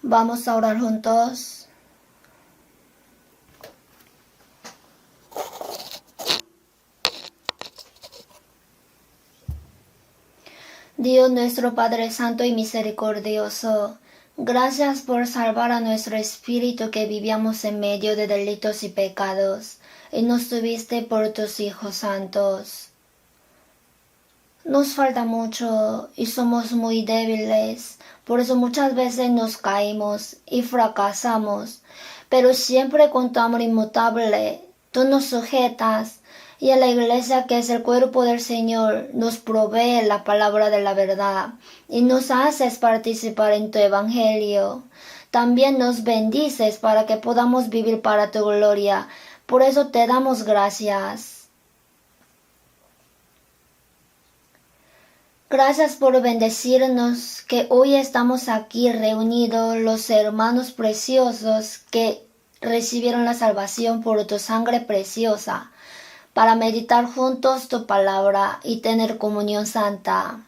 Vamos a orar juntos. Dios nuestro Padre Santo y Misericordioso, gracias por salvar a nuestro espíritu que vivíamos en medio de delitos y pecados, y nos tuviste por tus hijos santos. Nos falta mucho y somos muy débiles, por eso muchas veces nos caímos y fracasamos, pero siempre con tu amor inmutable, tú nos sujetas, y a la iglesia que es el cuerpo del Señor nos provee la palabra de la verdad y nos haces participar en tu evangelio. También nos bendices para que podamos vivir para tu gloria. Por eso te damos gracias. Gracias por bendecirnos que hoy estamos aquí reunidos los hermanos preciosos que recibieron la salvación por tu sangre preciosa, para meditar juntos tu palabra y tener comunión santa.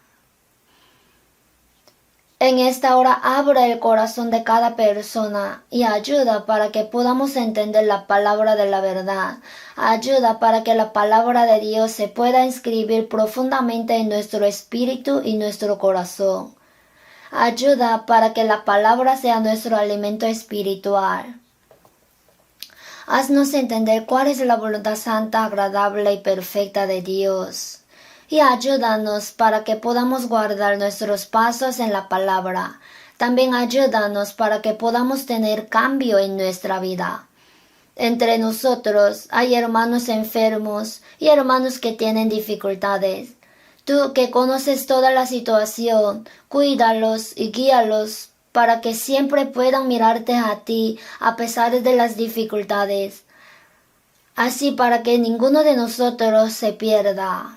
En esta hora abre el corazón de cada persona y ayuda para que podamos entender la palabra de la verdad. Ayuda para que la palabra de Dios se pueda inscribir profundamente en nuestro espíritu y nuestro corazón. Ayuda para que la palabra sea nuestro alimento espiritual. Haznos entender cuál es la voluntad santa, agradable y perfecta de Dios. Y ayúdanos para que podamos guardar nuestros pasos en la palabra. También ayúdanos para que podamos tener cambio en nuestra vida. Entre nosotros hay hermanos enfermos y hermanos que tienen dificultades. Tú que conoces toda la situación, cuídalos y guíalos para que siempre puedan mirarte a ti a pesar de las dificultades. Así para que ninguno de nosotros se pierda.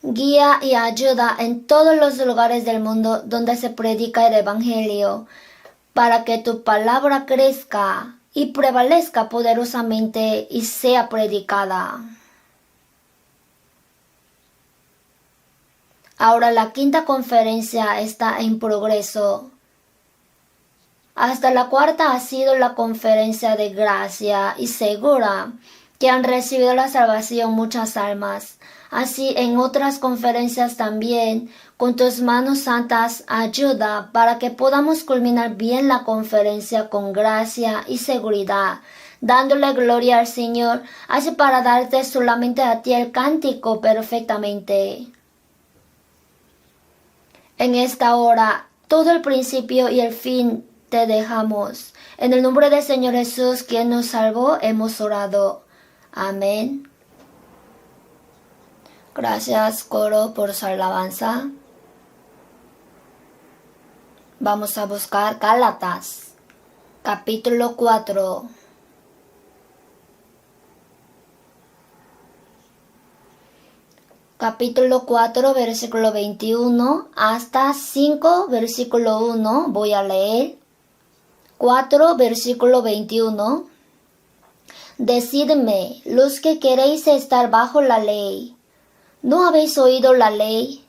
Guía y ayuda en todos los lugares del mundo donde se predica el Evangelio, para que tu palabra crezca y prevalezca poderosamente y sea predicada. Ahora la quinta conferencia está en progreso. Hasta la cuarta ha sido la conferencia de gracia y segura, que han recibido la salvación muchas almas. Así en otras conferencias también, con tus manos santas, ayuda para que podamos culminar bien la conferencia con gracia y seguridad, dándole gloria al Señor, así para darte solamente a ti el cántico perfectamente. En esta hora, todo el principio y el fin te dejamos. En el nombre del Señor Jesús, quien nos salvó, hemos orado. Amén. Gracias, coro, por su alabanza. Vamos a buscar Gálatas, capítulo 4. Capítulo 4, versículo 21 hasta 5, versículo 1. Voy a leer. 4, versículo 21. Decidme, los que queréis estar bajo la ley, ¿no habéis oído la ley?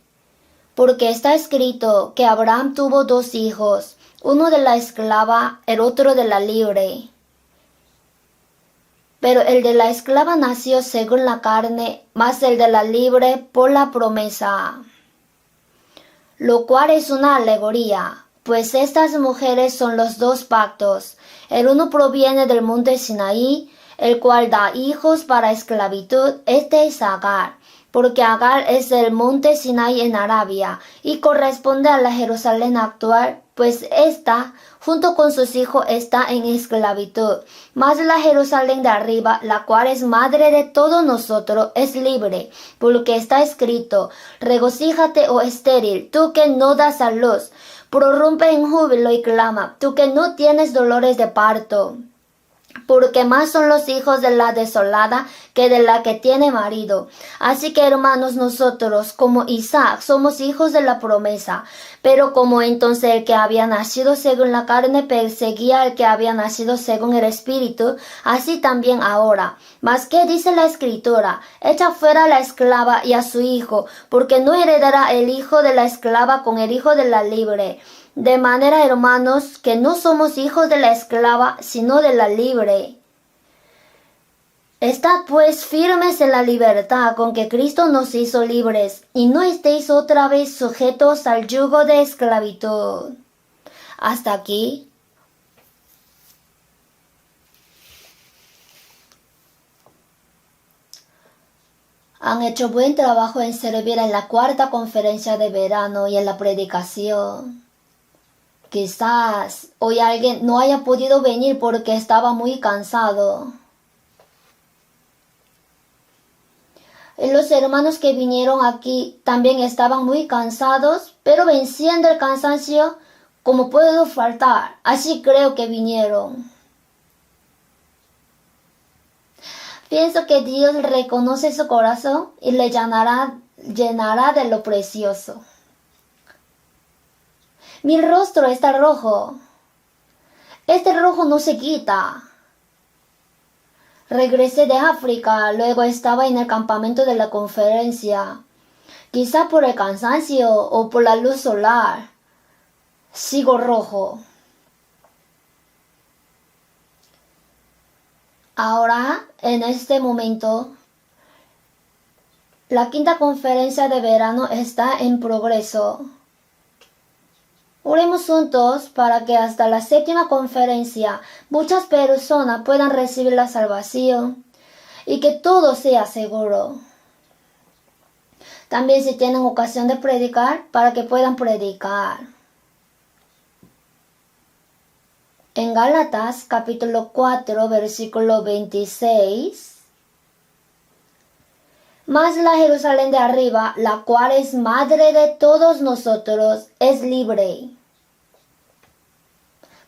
Porque está escrito que Abraham tuvo 2 hijos, uno de la esclava, el otro de la libre. Pero el de la esclava nació según la carne, mas el de la libre por la promesa. Lo cual es una alegoría, pues estas mujeres son los 2 pactos. El uno proviene del monte Sinaí, el cual da hijos para esclavitud. Este es Agar, porque Agar es el monte Sinaí en Arabia, y corresponde a la Jerusalén actual, pues ésta, junto con sus hijos, está en esclavitud. Mas la Jerusalén de arriba, la cual es madre de todos nosotros, es libre, porque está escrito: regocíjate, oh estéril, tú que no das a luz, prorrumpe en júbilo y clama, tú que no tienes dolores de parto. porque más son los hijos de la desolada que de la que tiene marido. Así que, hermanos, nosotros, como Isaac, somos hijos de la promesa. Pero como entonces el que había nacido según la carne perseguía al que había nacido según el Espíritu, así también ahora. Mas, ¿qué dice la Escritura? Echa fuera a la esclava y a su hijo, porque no heredará el hijo de la esclava con el hijo de la libre. De manera, hermanos, que no somos hijos de la esclava, sino de la libre. Estad pues firmes en la libertad con que Cristo nos hizo libres, y no estéis otra vez sujetos al yugo de esclavitud. Hasta aquí. Han hecho buen trabajo en servir en la cuarta conferencia de verano y en la predicación. Quizás hoy alguien no haya podido venir porque estaba muy cansado. Y los hermanos que vinieron aquí también estaban muy cansados, pero venciendo el cansancio como puedo faltar. Así creo que vinieron. Pienso que Dios reconoce su corazón y le llenará de lo precioso. Mi rostro está rojo. Este rojo no se quita. Regresé de África, luego estaba en el campamento de la conferencia. Quizá por el cansancio o por la luz solar. Sigo rojo. Ahora, en este momento, la quinta conferencia de verano está en progreso. Oremos juntos para que hasta la séptima conferencia muchas personas puedan recibir la salvación y que todo sea seguro. También si tienen ocasión de predicar, para que puedan predicar. En Gálatas capítulo 4 versículo 26. Mas la Jerusalén de arriba, la cual es madre de todos nosotros, es libre.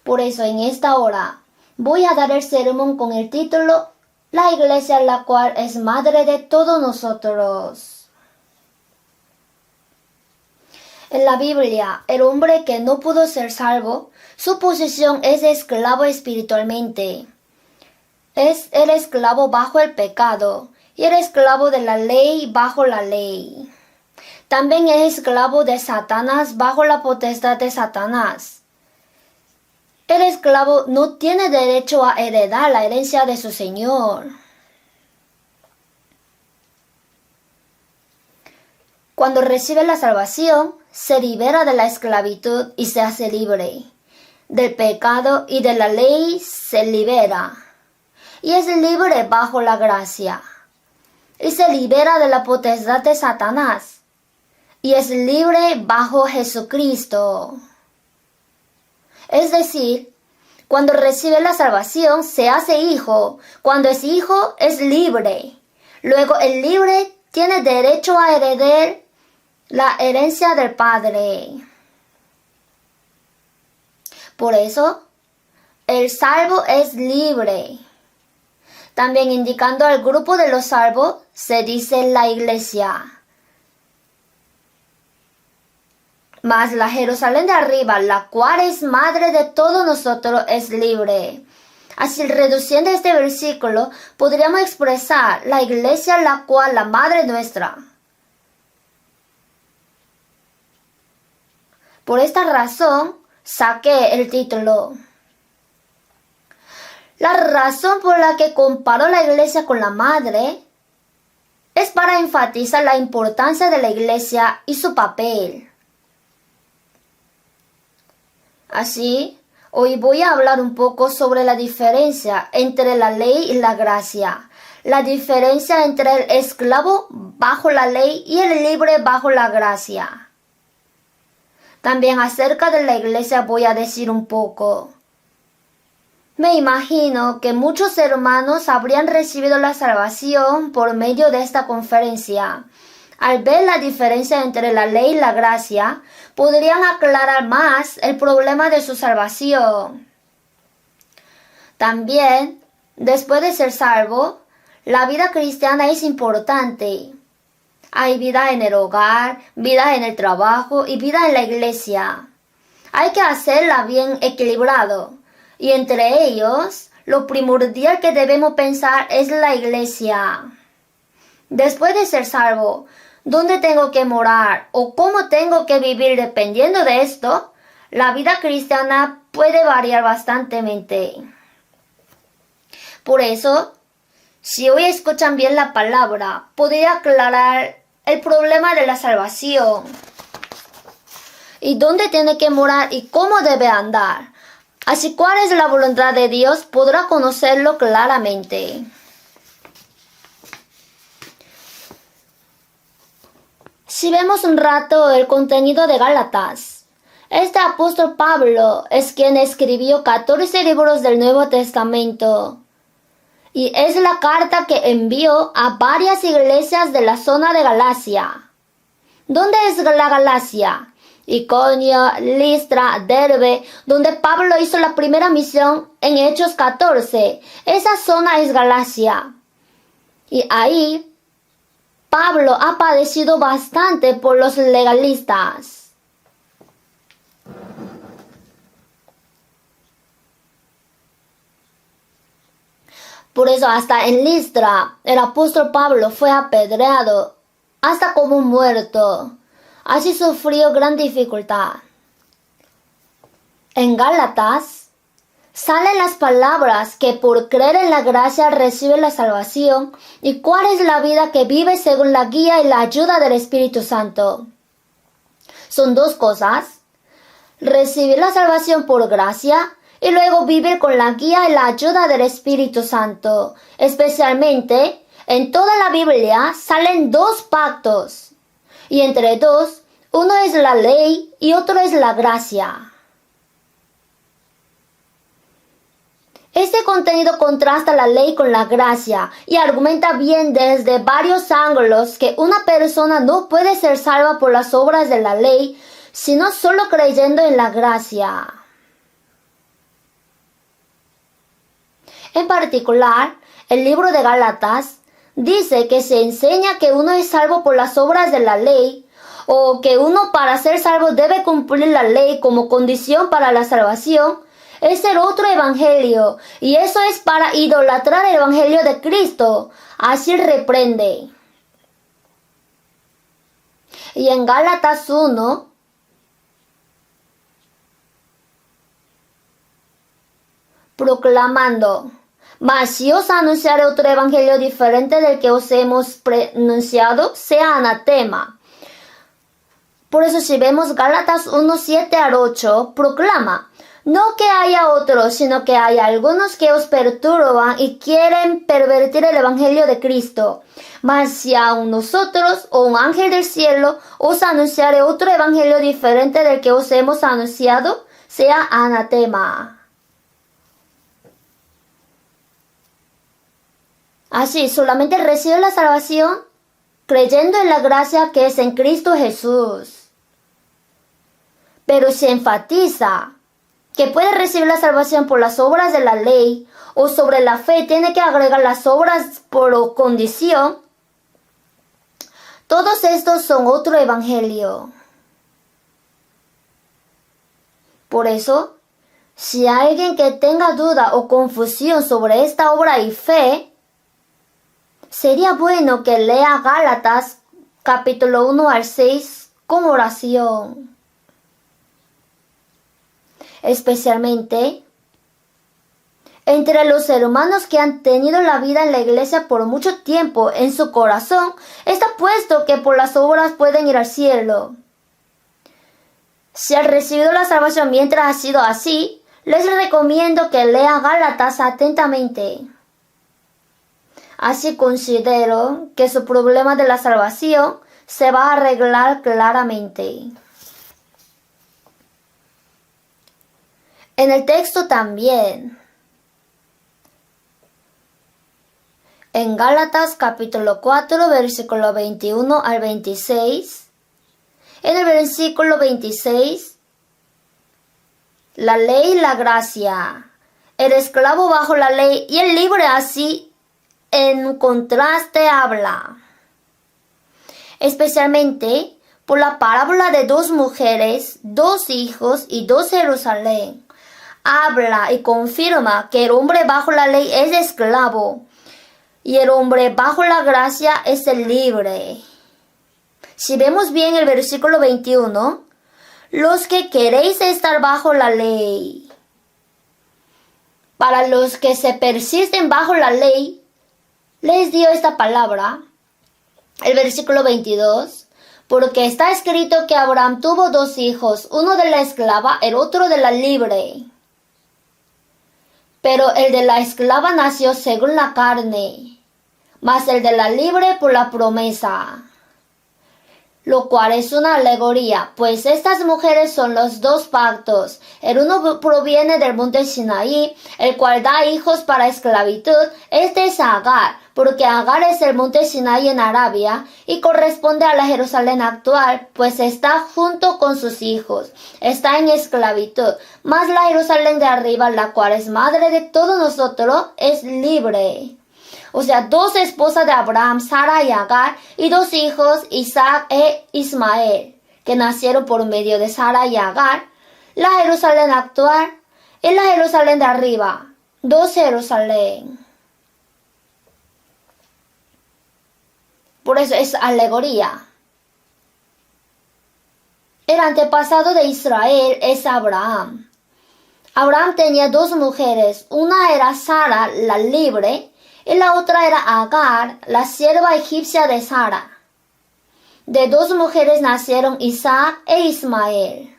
Por eso en esta hora voy a dar el sermón con el título La iglesia la cual es madre de todos nosotros. En la Biblia, el hombre que no pudo ser salvo, su posición es esclavo espiritualmente. Es el esclavo bajo el pecado y el esclavo de la ley bajo la ley. También es esclavo de Satanás bajo la potestad de Satanás. El esclavo no tiene derecho a heredar la herencia de su señor. Cuando recibe la salvación, se libera de la esclavitud y se hace libre. Del pecado y de la ley se libera. Y es libre bajo la gracia. Y se libera de la potestad de Satanás. Y es libre bajo Jesucristo. Es decir, cuando recibe la salvación se hace hijo. Cuando es hijo es libre. Luego el libre tiene derecho a heredar la herencia del Padre. Por eso, el salvo es libre. También indicando al grupo de los salvos, se dice la iglesia. Mas la Jerusalén de arriba, la cual es madre de todos nosotros, es libre. Así, reduciendo este versículo, podríamos expresar la iglesia, la cual la madre nuestra. Por esta razón, saqué el título. La razón por la que comparó la iglesia con la madre es para enfatizar la importancia de la iglesia y su papel. Así, hoy voy a hablar un poco sobre la diferencia entre la ley y la gracia, la diferencia entre el esclavo bajo la ley y el libre bajo la gracia. También acerca de la iglesia voy a decir un poco. Me imagino que muchos hermanos habrían recibido la salvación por medio de esta conferencia. Al ver la diferencia entre la ley y la gracia, podrían aclarar más el problema de su salvación. También después de ser salvo, la vida cristiana es importante. Hay vida en el hogar, vida en el trabajo y vida en la iglesia. Hay que hacerla bien equilibrado. Y entre ellos, lo primordial que debemos pensar es la iglesia. Después de ser salvo, ¿dónde tengo que morar o cómo tengo que vivir dependiendo de esto? La vida cristiana puede variar bastantemente. Por eso, si hoy escuchan bien la palabra, podría aclarar el problema de la salvación. Y dónde tiene que morar y cómo debe andar. Así cuál es la voluntad de Dios podrá conocerlo claramente. Si vemos un rato el contenido de Gálatas, este apóstol Pablo es quien escribió 14 libros del Nuevo Testamento. Y es la carta que envió a varias iglesias de la zona de Galacia. ¿Dónde es la Galacia? Iconio, Listra, Derbe, donde Pablo hizo la primera misión en Hechos 14. Esa zona es Galacia. Y ahí, Pablo ha padecido bastante por los legalistas. Por eso hasta en Listra, el apóstol Pablo fue apedreado, hasta como muerto. Así sufrió gran dificultad. En Gálatas salen las palabras que por creer en la gracia recibe la salvación y cuál es la vida que vive según la guía y la ayuda del Espíritu Santo. Son dos cosas: recibir la salvación por gracia y luego vivir con la guía y la ayuda del Espíritu Santo. Especialmente, en toda la Biblia salen dos pactos. Y entre dos, uno es la ley y otro es la gracia. Este contenido contrasta la ley con la gracia y argumenta bien desde varios ángulos que una persona no puede ser salva por las obras de la ley, sino solo creyendo en la gracia. En particular, el libro de Gálatas dice que se enseña que uno es salvo por las obras de la ley, o que uno para ser salvo debe cumplir la ley como condición para la salvación. Es el otro evangelio, y eso es para idolatrar el evangelio de Cristo. Así reprende. Y en Gálatas 1, proclamando: mas si os anunciare otro evangelio diferente del que os hemos pronunciado, sea anatema. Por eso si vemos Gálatas 1, 7 al 8, proclama: no que haya otros, sino que hay algunos que os perturban y quieren pervertir el evangelio de Cristo. Mas si aun nosotros o un ángel del cielo os anunciare otro evangelio diferente del que os hemos anunciado, sea anatema. Así, solamente recibe la salvación creyendo en la gracia que es en Cristo Jesús. Pero se enfatiza que puede recibir la salvación por las obras de la ley o sobre la fe tiene que agregar las obras por condición. Todos estos son otro evangelio. Por eso, si hay alguien que tenga duda o confusión sobre esta obra y fe, sería bueno que lea Gálatas capítulo 1 al 6 con oración. Especialmente entre los hermanos que han tenido la vida en la iglesia por mucho tiempo, en su corazón está puesto que por las obras pueden ir al cielo. Si han recibido la salvación mientras ha sido así, les recomiendo que lea Gálatas atentamente. Así considero que su problema de la salvación se va a arreglar claramente. En el texto también, en Gálatas capítulo 4, versículo 21 al 26, en el versículo 26, la ley y la gracia. el esclavo bajo la ley y el libre así en contraste habla. Especialmente por la parábola de 2 mujeres, 2 hijos y 2 Jerusalén. Habla y confirma que el hombre bajo la ley es esclavo y el hombre bajo la gracia es el libre. Si vemos bien el versículo 21, los que queréis estar bajo la ley. Para los que se persisten bajo la ley, les dio esta palabra, el versículo 22, porque está escrito que Abraham tuvo 2 hijos, uno de la esclava, el otro de la libre. Pero el de la esclava nació según la carne, mas el de la libre por la promesa. Lo cual es una alegoría, pues estas mujeres son los 2 pactos. El uno proviene del monte Sinaí, el cual da hijos para esclavitud. Este es Agar, porque Agar es el monte Sinaí en Arabia y corresponde a la Jerusalén actual, pues está junto con sus hijos. Está en esclavitud. Mas la Jerusalén de arriba, la cual es madre de todos nosotros, es libre. O sea, 2 esposas de Abraham, Sara y Agar, y 2 hijos, Isaac e Ismael, que nacieron por medio de Sara y Agar. La Jerusalén actual y la Jerusalén de arriba, 2 Jerusalén. Por eso es alegoría. El antepasado de Israel es Abraham. Abraham tenía 2 mujeres, una era Sara, la libre, y la otra era Agar, la sierva egipcia de Sara. De 2 mujeres nacieron Isaac e Ismael.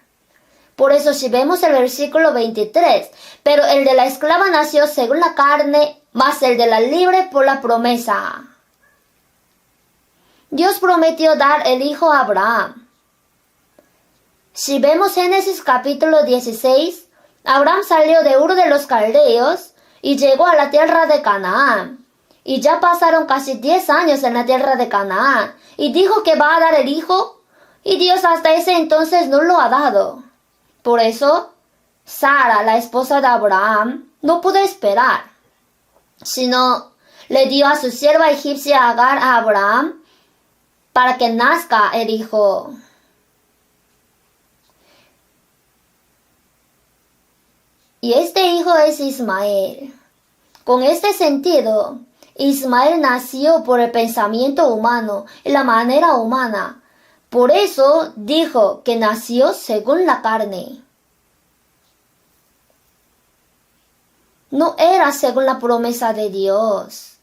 Por eso si vemos el versículo 23, pero el de la esclava nació según la carne, mas el de la libre por la promesa. Dios prometió dar el hijo a Abraham. Si vemos Génesis capítulo 16, Abraham salió de Ur de los Caldeos y llegó a la tierra de Canaán. Y ya pasaron casi 10 años en la tierra de Canaán. Y dijo que va a dar el hijo. Y Dios hasta ese entonces no lo ha dado. Por eso, Sara, la esposa de Abraham, no pudo esperar. Sino le dio a su sierva egipcia Agar a Abraham para que nazca el hijo. Y este hijo es Ismael. Con este sentido, Ismael nació por el pensamiento humano y la manera humana. Por eso dijo que nació según la carne. No era según la promesa de Dios.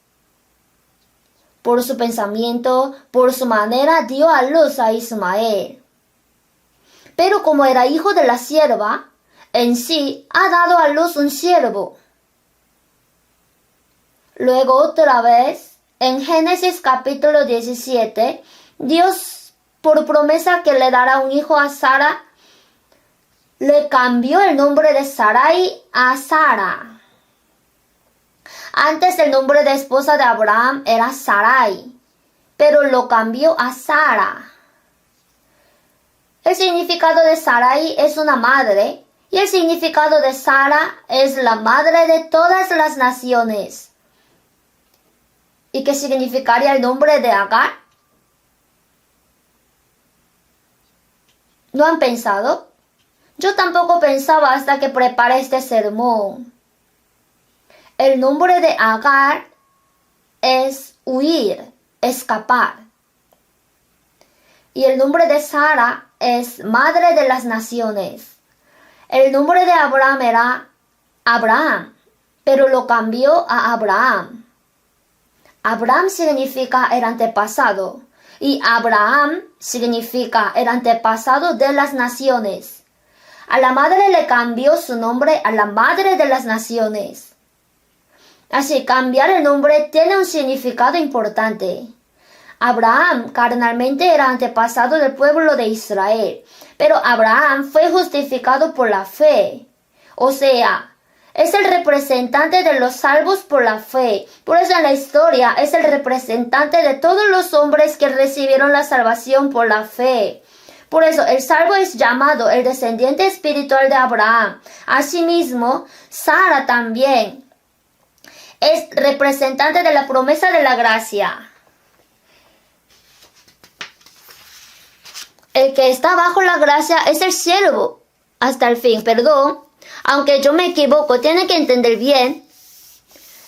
Por su pensamiento, por su manera, dio a luz a Ismael. Pero como era hijo de la sierva, en sí ha dado a luz un siervo. Luego otra vez, en Génesis capítulo 17, Dios, por promesa que le dará un hijo a Sara, le cambió el nombre de Sarai a Sara. Antes el nombre de esposa de Abraham era Sarai, pero lo cambió a Sara. El significado de Sarai es una madre, y el significado de Sara es la madre de todas las naciones. ¿Y qué significaría el nombre de Agar? ¿No han pensado? Yo tampoco pensaba hasta que preparé este sermón. El nombre de Agar es huir, escapar. Y el nombre de Sara es madre de las naciones. El nombre de Abraham era Abraham, pero lo cambió a Abraham. Abraham significa el antepasado y Abraham significa el antepasado de las naciones. A la madre le cambió su nombre a la madre de las naciones. Así, cambiar el nombre tiene un significado importante. Abraham carnalmente era antepasado del pueblo de Israel, pero Abraham fue justificado por la fe. O sea, es el representante de los salvos por la fe. Por eso en la historia es el representante de todos los hombres que recibieron la salvación por la fe. Por eso, el salvo es llamado el descendiente espiritual de Abraham. Asimismo, Sara también es representante de la promesa de la gracia. El que está bajo la gracia es el siervo hasta el fin. Perdón, aunque yo me equivoco, tiene que entender bien.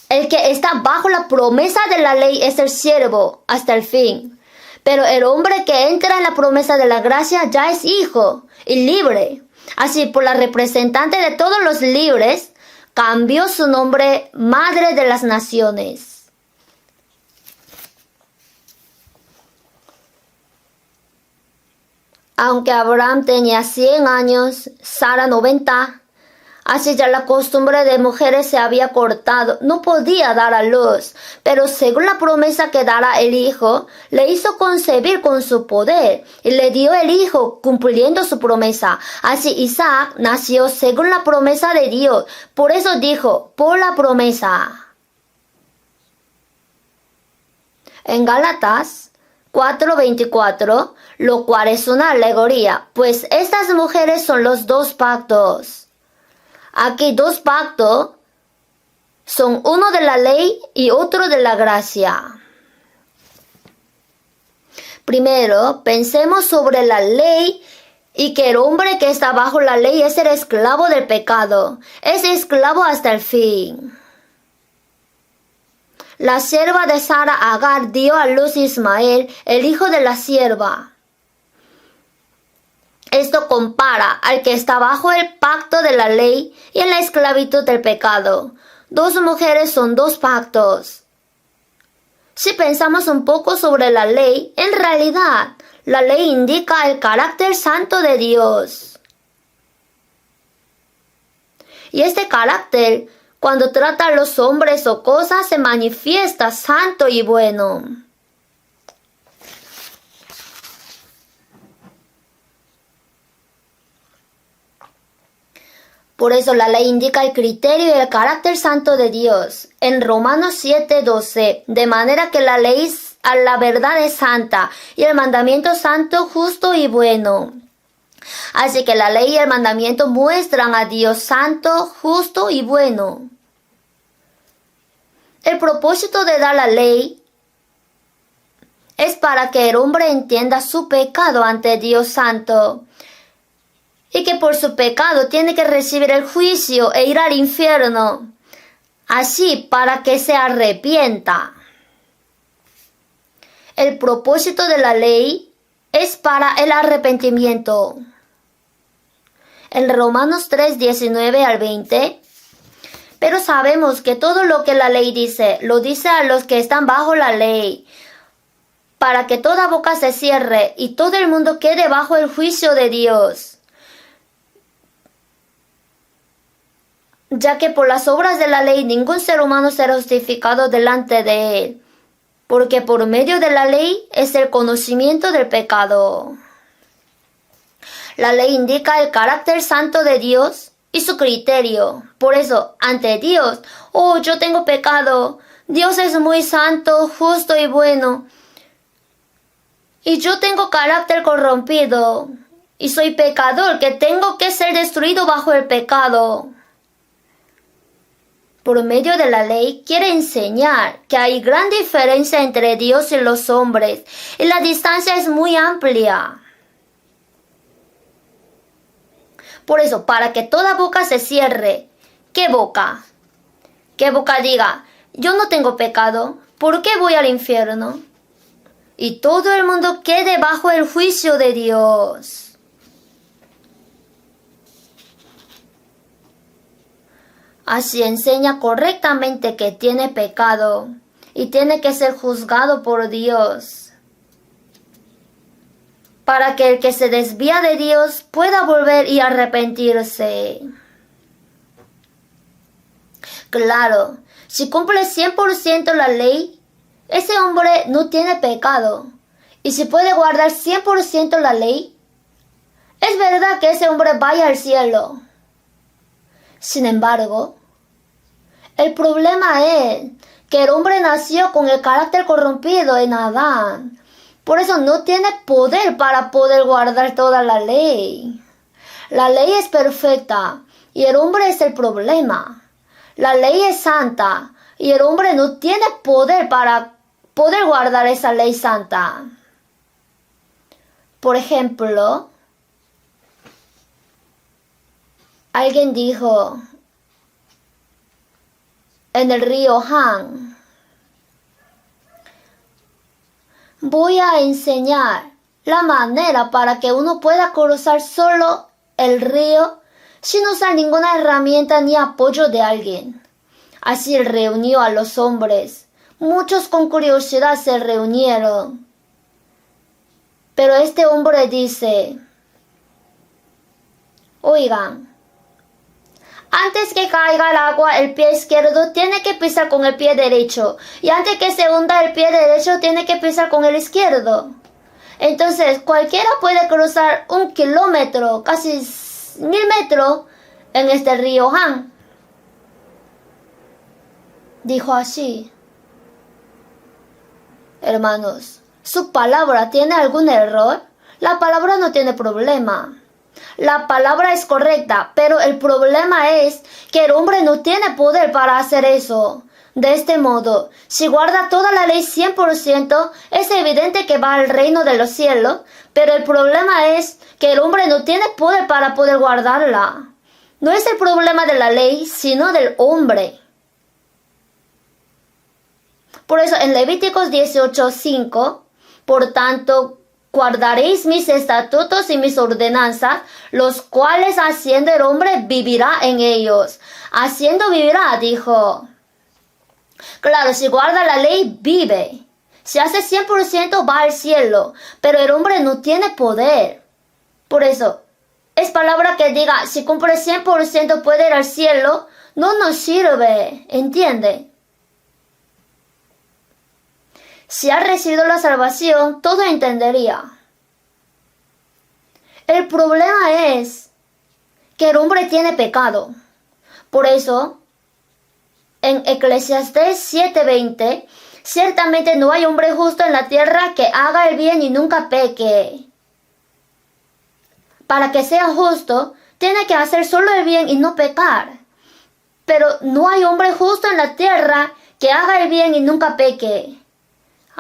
El que está bajo la promesa de la ley es el siervo hasta el fin. Pero el hombre que entra en la promesa de la gracia ya es hijo y libre. Así, por la representante de todos los libres, cambió su nombre Madre de las Naciones. Aunque Abraham tenía 100 años, Sara 90, así ya la costumbre de mujeres se había cortado, no podía dar a luz, pero según la promesa que dará el hijo, le hizo concebir con su poder y le dio el hijo cumpliendo su promesa. Así Isaac nació según la promesa de Dios, por eso dijo, por la promesa. En Gálatas 4:24, lo cual es una alegoría, pues estas mujeres son los dos pactos. Aquí dos pactos son uno de la ley y otro de la gracia. Primero, pensemos sobre la ley y que el hombre que está bajo la ley es el esclavo del pecado. Es esclavo hasta el fin. La sierva de Sara, Agar, dio a luz Ismael, el hijo de la sierva. Esto compara al que está bajo el pacto de la ley y en la esclavitud del pecado. Dos mujeres son dos pactos. Si pensamos un poco sobre la ley, en realidad, la ley indica el carácter santo de Dios. Y este carácter, cuando trata a los hombres o cosas, se manifiesta santo y bueno. Por eso la ley indica el criterio y el carácter santo de Dios. En Romanos 7:12, de manera que la ley a la verdad es santa y el mandamiento santo, justo y bueno. Así que la ley y el mandamiento muestran a Dios santo, justo y bueno. El propósito de dar la ley es para que el hombre entienda su pecado ante Dios santo y que por su pecado tiene que recibir el juicio e ir al infierno. Así, para que se arrepienta. El propósito de la ley es para el arrepentimiento. En Romanos 3:19 al 20, pero sabemos que todo lo que la ley dice, lo dice a los que están bajo la ley, para que toda boca se cierre y todo el mundo quede bajo el juicio de Dios. Ya que por las obras de la ley ningún ser humano será justificado delante de él, porque por medio de la ley es el conocimiento del pecado. La ley indica el carácter santo de Dios y su criterio. Por eso, ante Dios, yo tengo pecado, Dios es muy santo, justo y bueno, y yo tengo carácter corrompido, y soy pecador, que tengo que ser destruido bajo el pecado. Por medio de la ley quiere enseñar que hay gran diferencia entre Dios y los hombres, y la distancia es muy amplia. Por eso, para que toda boca se cierre, ¿qué boca? ¿Qué boca diga, yo no tengo pecado, ¿por qué voy al infierno? Y todo el mundo quede bajo el juicio de Dios. Así enseña correctamente que tiene pecado y tiene que ser juzgado por Dios, para que el que se desvía de Dios pueda volver y arrepentirse. Claro, si cumple 100% la ley, ese hombre no tiene pecado. Y si puede guardar 100% la ley, es verdad que ese hombre vaya al cielo. Sin embargo, el problema es que el hombre nació con el carácter corrompido en Adán. Por eso no tiene poder para poder guardar toda la ley. La ley es perfecta y el hombre es el problema. La ley es santa y el hombre no tiene poder para poder guardar esa ley santa. Por ejemplo, alguien dijo en el río Han, voy a enseñar la manera para que uno pueda cruzar solo el río sin usar ninguna herramienta ni apoyo de alguien. Así reunió a los hombres. Muchos con curiosidad se reunieron. Pero este hombre dice, oigan, antes que caiga el agua, el pie izquierdo tiene que pisar con el pie derecho. Y antes que se hunda el pie derecho, tiene que pisar con el izquierdo. Entonces, cualquiera puede cruzar 1 kilómetro, casi 1000 metros, en este río Han. Dijo así. Hermanos, ¿su palabra tiene algún error? La palabra no tiene problema. La palabra es correcta, pero el problema es que el hombre no tiene poder para hacer eso. De este modo, si guarda toda la ley 100%, es evidente que va al reino de los cielos, pero el problema es que el hombre no tiene poder para poder guardarla. No es el problema de la ley, sino del hombre. Por eso en Levíticos 18:5, por tanto, guardaréis mis estatutos y mis ordenanzas, los cuales haciendo el hombre vivirá en ellos. Haciendo vivirá, dijo. Claro, si guarda la ley, vive. Si hace 100% va al cielo, pero el hombre no tiene poder. Por eso, es palabra que diga, si cumple 100% puede ir al cielo, no nos sirve, ¿entiende? Si ha recibido la salvación, todo entendería. El problema es que el hombre tiene pecado. Por eso, en Eclesiastés 7:20, ciertamente no hay hombre justo en la tierra que haga el bien y nunca peque. Para que sea justo, tiene que hacer solo el bien y no pecar. Pero no hay hombre justo en la tierra que haga el bien y nunca peque.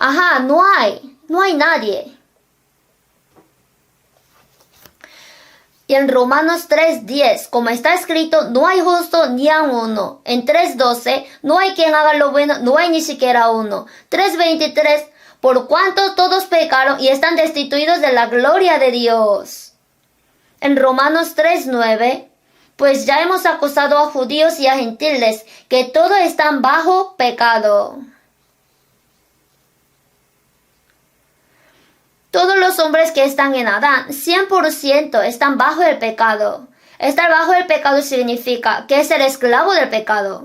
Ajá, no hay nadie. Y en Romanos 3:10, como está escrito, no hay justo ni a uno. En 3:12, no hay quien haga lo bueno, no hay ni siquiera uno. 3:23, por cuanto todos pecaron y están destituidos de la gloria de Dios. En Romanos 3:9, pues ya hemos acusado a judíos y a gentiles, que todos están bajo pecado. Todos los hombres que están en Adán, 100% están bajo el pecado. Estar bajo el pecado significa que es el esclavo del pecado.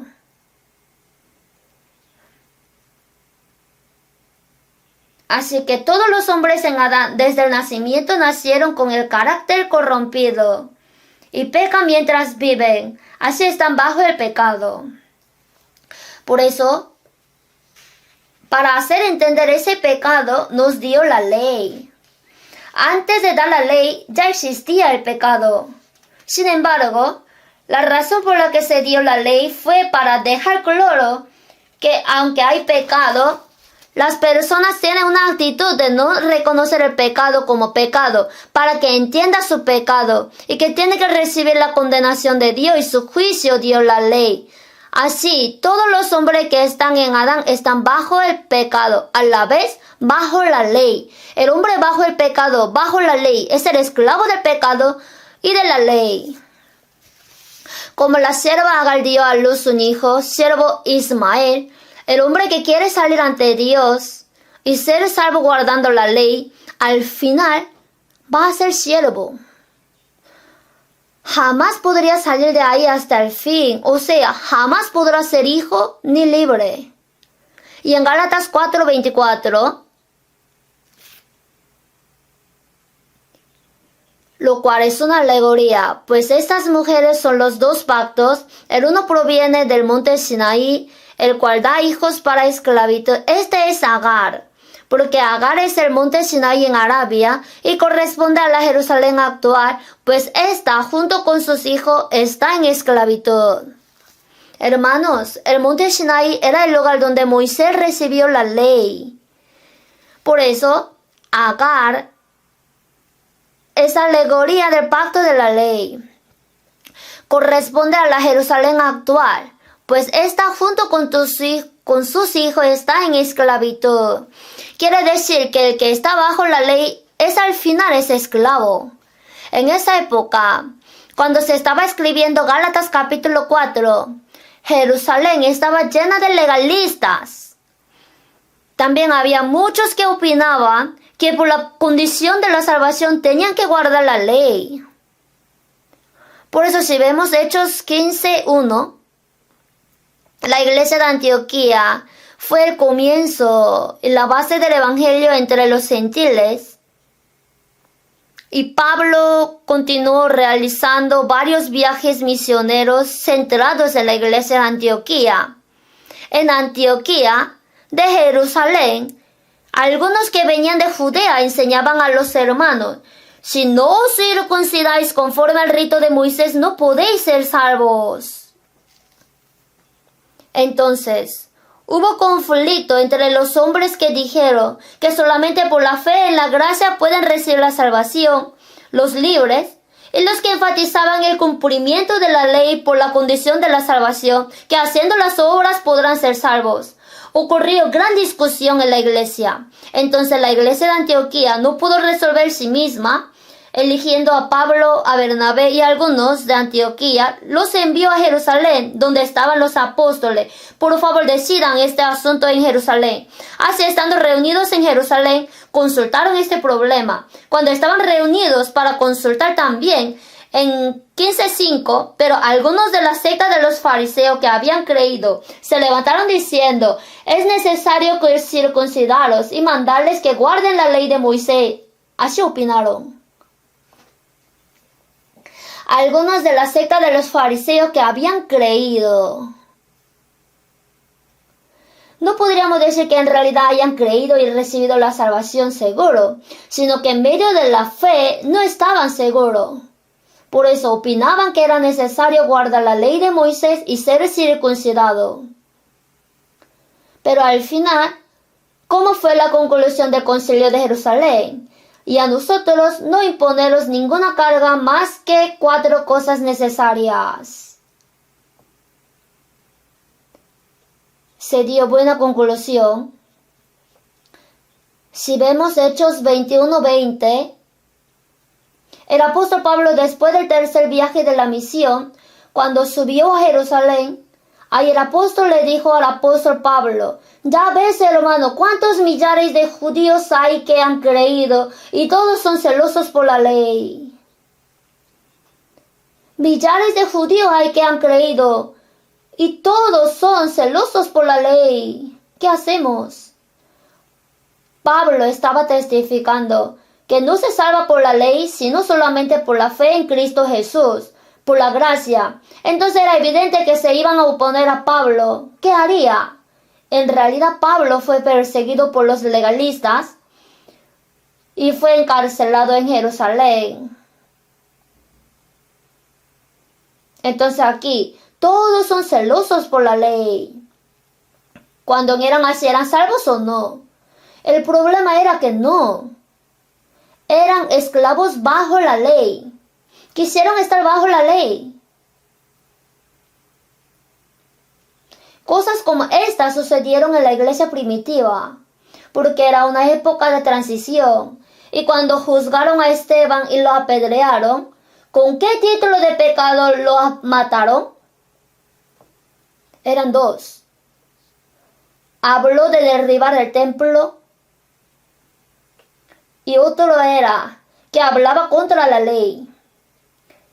Así que todos los hombres en Adán desde el nacimiento nacieron con el carácter corrompido y pecan mientras viven. Así están bajo el pecado. Por eso, para hacer entender ese pecado, nos dio la ley. Antes de dar la ley, ya existía el pecado. Sin embargo, la razón por la que se dio la ley fue para dejar claro que aunque hay pecado, las personas tienen una actitud de no reconocer el pecado como pecado, para que entienda su pecado y que tiene que recibir la condenación de Dios y su juicio dio la ley. Así, todos los hombres que están en Adán están bajo el pecado, a la vez bajo la ley. El hombre bajo el pecado, bajo la ley, es el esclavo del pecado y de la ley. Como la sierva Agar dio a luz un hijo, siervo Ismael, el hombre que quiere salir ante Dios y ser salvo guardando la ley, al final va a ser siervo. Jamás podría salir de ahí hasta el fin, o sea, jamás podrá ser hijo ni libre. Y en Gálatas 4:24, lo cual es una alegoría, pues estas mujeres son los dos pactos, el uno proviene del monte Sinaí, el cual da hijos para esclavitud. Este es Agar, porque Agar es el monte Sinai en Arabia y corresponde a la Jerusalén actual, pues ésta, junto con sus hijos, está en esclavitud. Hermanos, el monte Sinai era el lugar donde Moisés recibió la ley. Por eso, Agar es alegoría del pacto de la ley. Corresponde a la Jerusalén actual, pues ésta junto con sus hijos está en esclavitud. Quiere decir que el que está bajo la ley al final es esclavo. En esa época, cuando se estaba escribiendo Gálatas capítulo 4, Jerusalén estaba llena de legalistas. También había muchos que opinaban que por la condición de la salvación tenían que guardar la ley. Por eso si vemos Hechos 15:1, la iglesia de Antioquía fue el comienzo y la base del evangelio entre los gentiles. Y Pablo continuó realizando varios viajes misioneros centrados en la iglesia de Antioquía. En Antioquía, de Jerusalén, algunos que venían de Judea enseñaban a los hermanos: si no os circuncidáis conforme al rito de Moisés, no podéis ser salvos. Entonces, hubo conflicto entre los hombres que dijeron que solamente por la fe en la gracia pueden recibir la salvación, los libres, y los que enfatizaban el cumplimiento de la ley por la condición de la salvación, que haciendo las obras podrán ser salvos. Ocurrió gran discusión en la iglesia. Entonces la iglesia de Antioquía no pudo resolver sí misma. Eligiendo a Pablo, a Bernabé y a algunos de Antioquía, los envió a Jerusalén, donde estaban los apóstoles. Por favor, decidan este asunto en Jerusalén. Así, estando reunidos en Jerusalén, consultaron este problema. Cuando estaban reunidos para consultar también, en 15:5, pero algunos de la secta de los fariseos que habían creído se levantaron diciendo: es necesario circuncidarlos y mandarles que guarden la ley de Moisés. Así opinaron. Algunos de la secta de los fariseos que habían creído. No podríamos decir que en realidad hayan creído y recibido la salvación seguro, sino que en medio de la fe no estaban seguros. Por eso opinaban que era necesario guardar la ley de Moisés y ser circuncidado. Pero al final, ¿cómo fue la conclusión del Concilio de Jerusalén? Y a nosotros no imponeros ninguna carga más que 4 cosas necesarias. Se dio buena conclusión. Si vemos Hechos 21:20, el apóstol Pablo, después del tercer viaje de la misión, cuando subió a Jerusalén, ahí el apóstol le dijo al apóstol Pablo: ya ves, hermano, cuántos millares de judíos hay que han creído y todos son celosos por la ley. Millares de judíos hay que han creído y todos son celosos por la ley. ¿Qué hacemos? Pablo estaba testificando que no se salva por la ley, sino solamente por la fe en Cristo Jesús, por la gracia. Entonces era evidente que se iban a oponer a Pablo. ¿Qué haría? En realidad Pablo fue perseguido por los legalistas y fue encarcelado en Jerusalén. Entonces aquí, todos son celosos por la ley. Cuando eran así, ¿eran salvos o no? El problema era que no. Eran esclavos bajo la ley. Quisieron estar bajo la ley. Cosas como estas sucedieron en la iglesia primitiva, porque era una época de transición. Y cuando juzgaron a Esteban y lo apedrearon, ¿con qué título de pecado lo mataron? Eran 2. Habló de derribar el templo y otro era que hablaba contra la ley,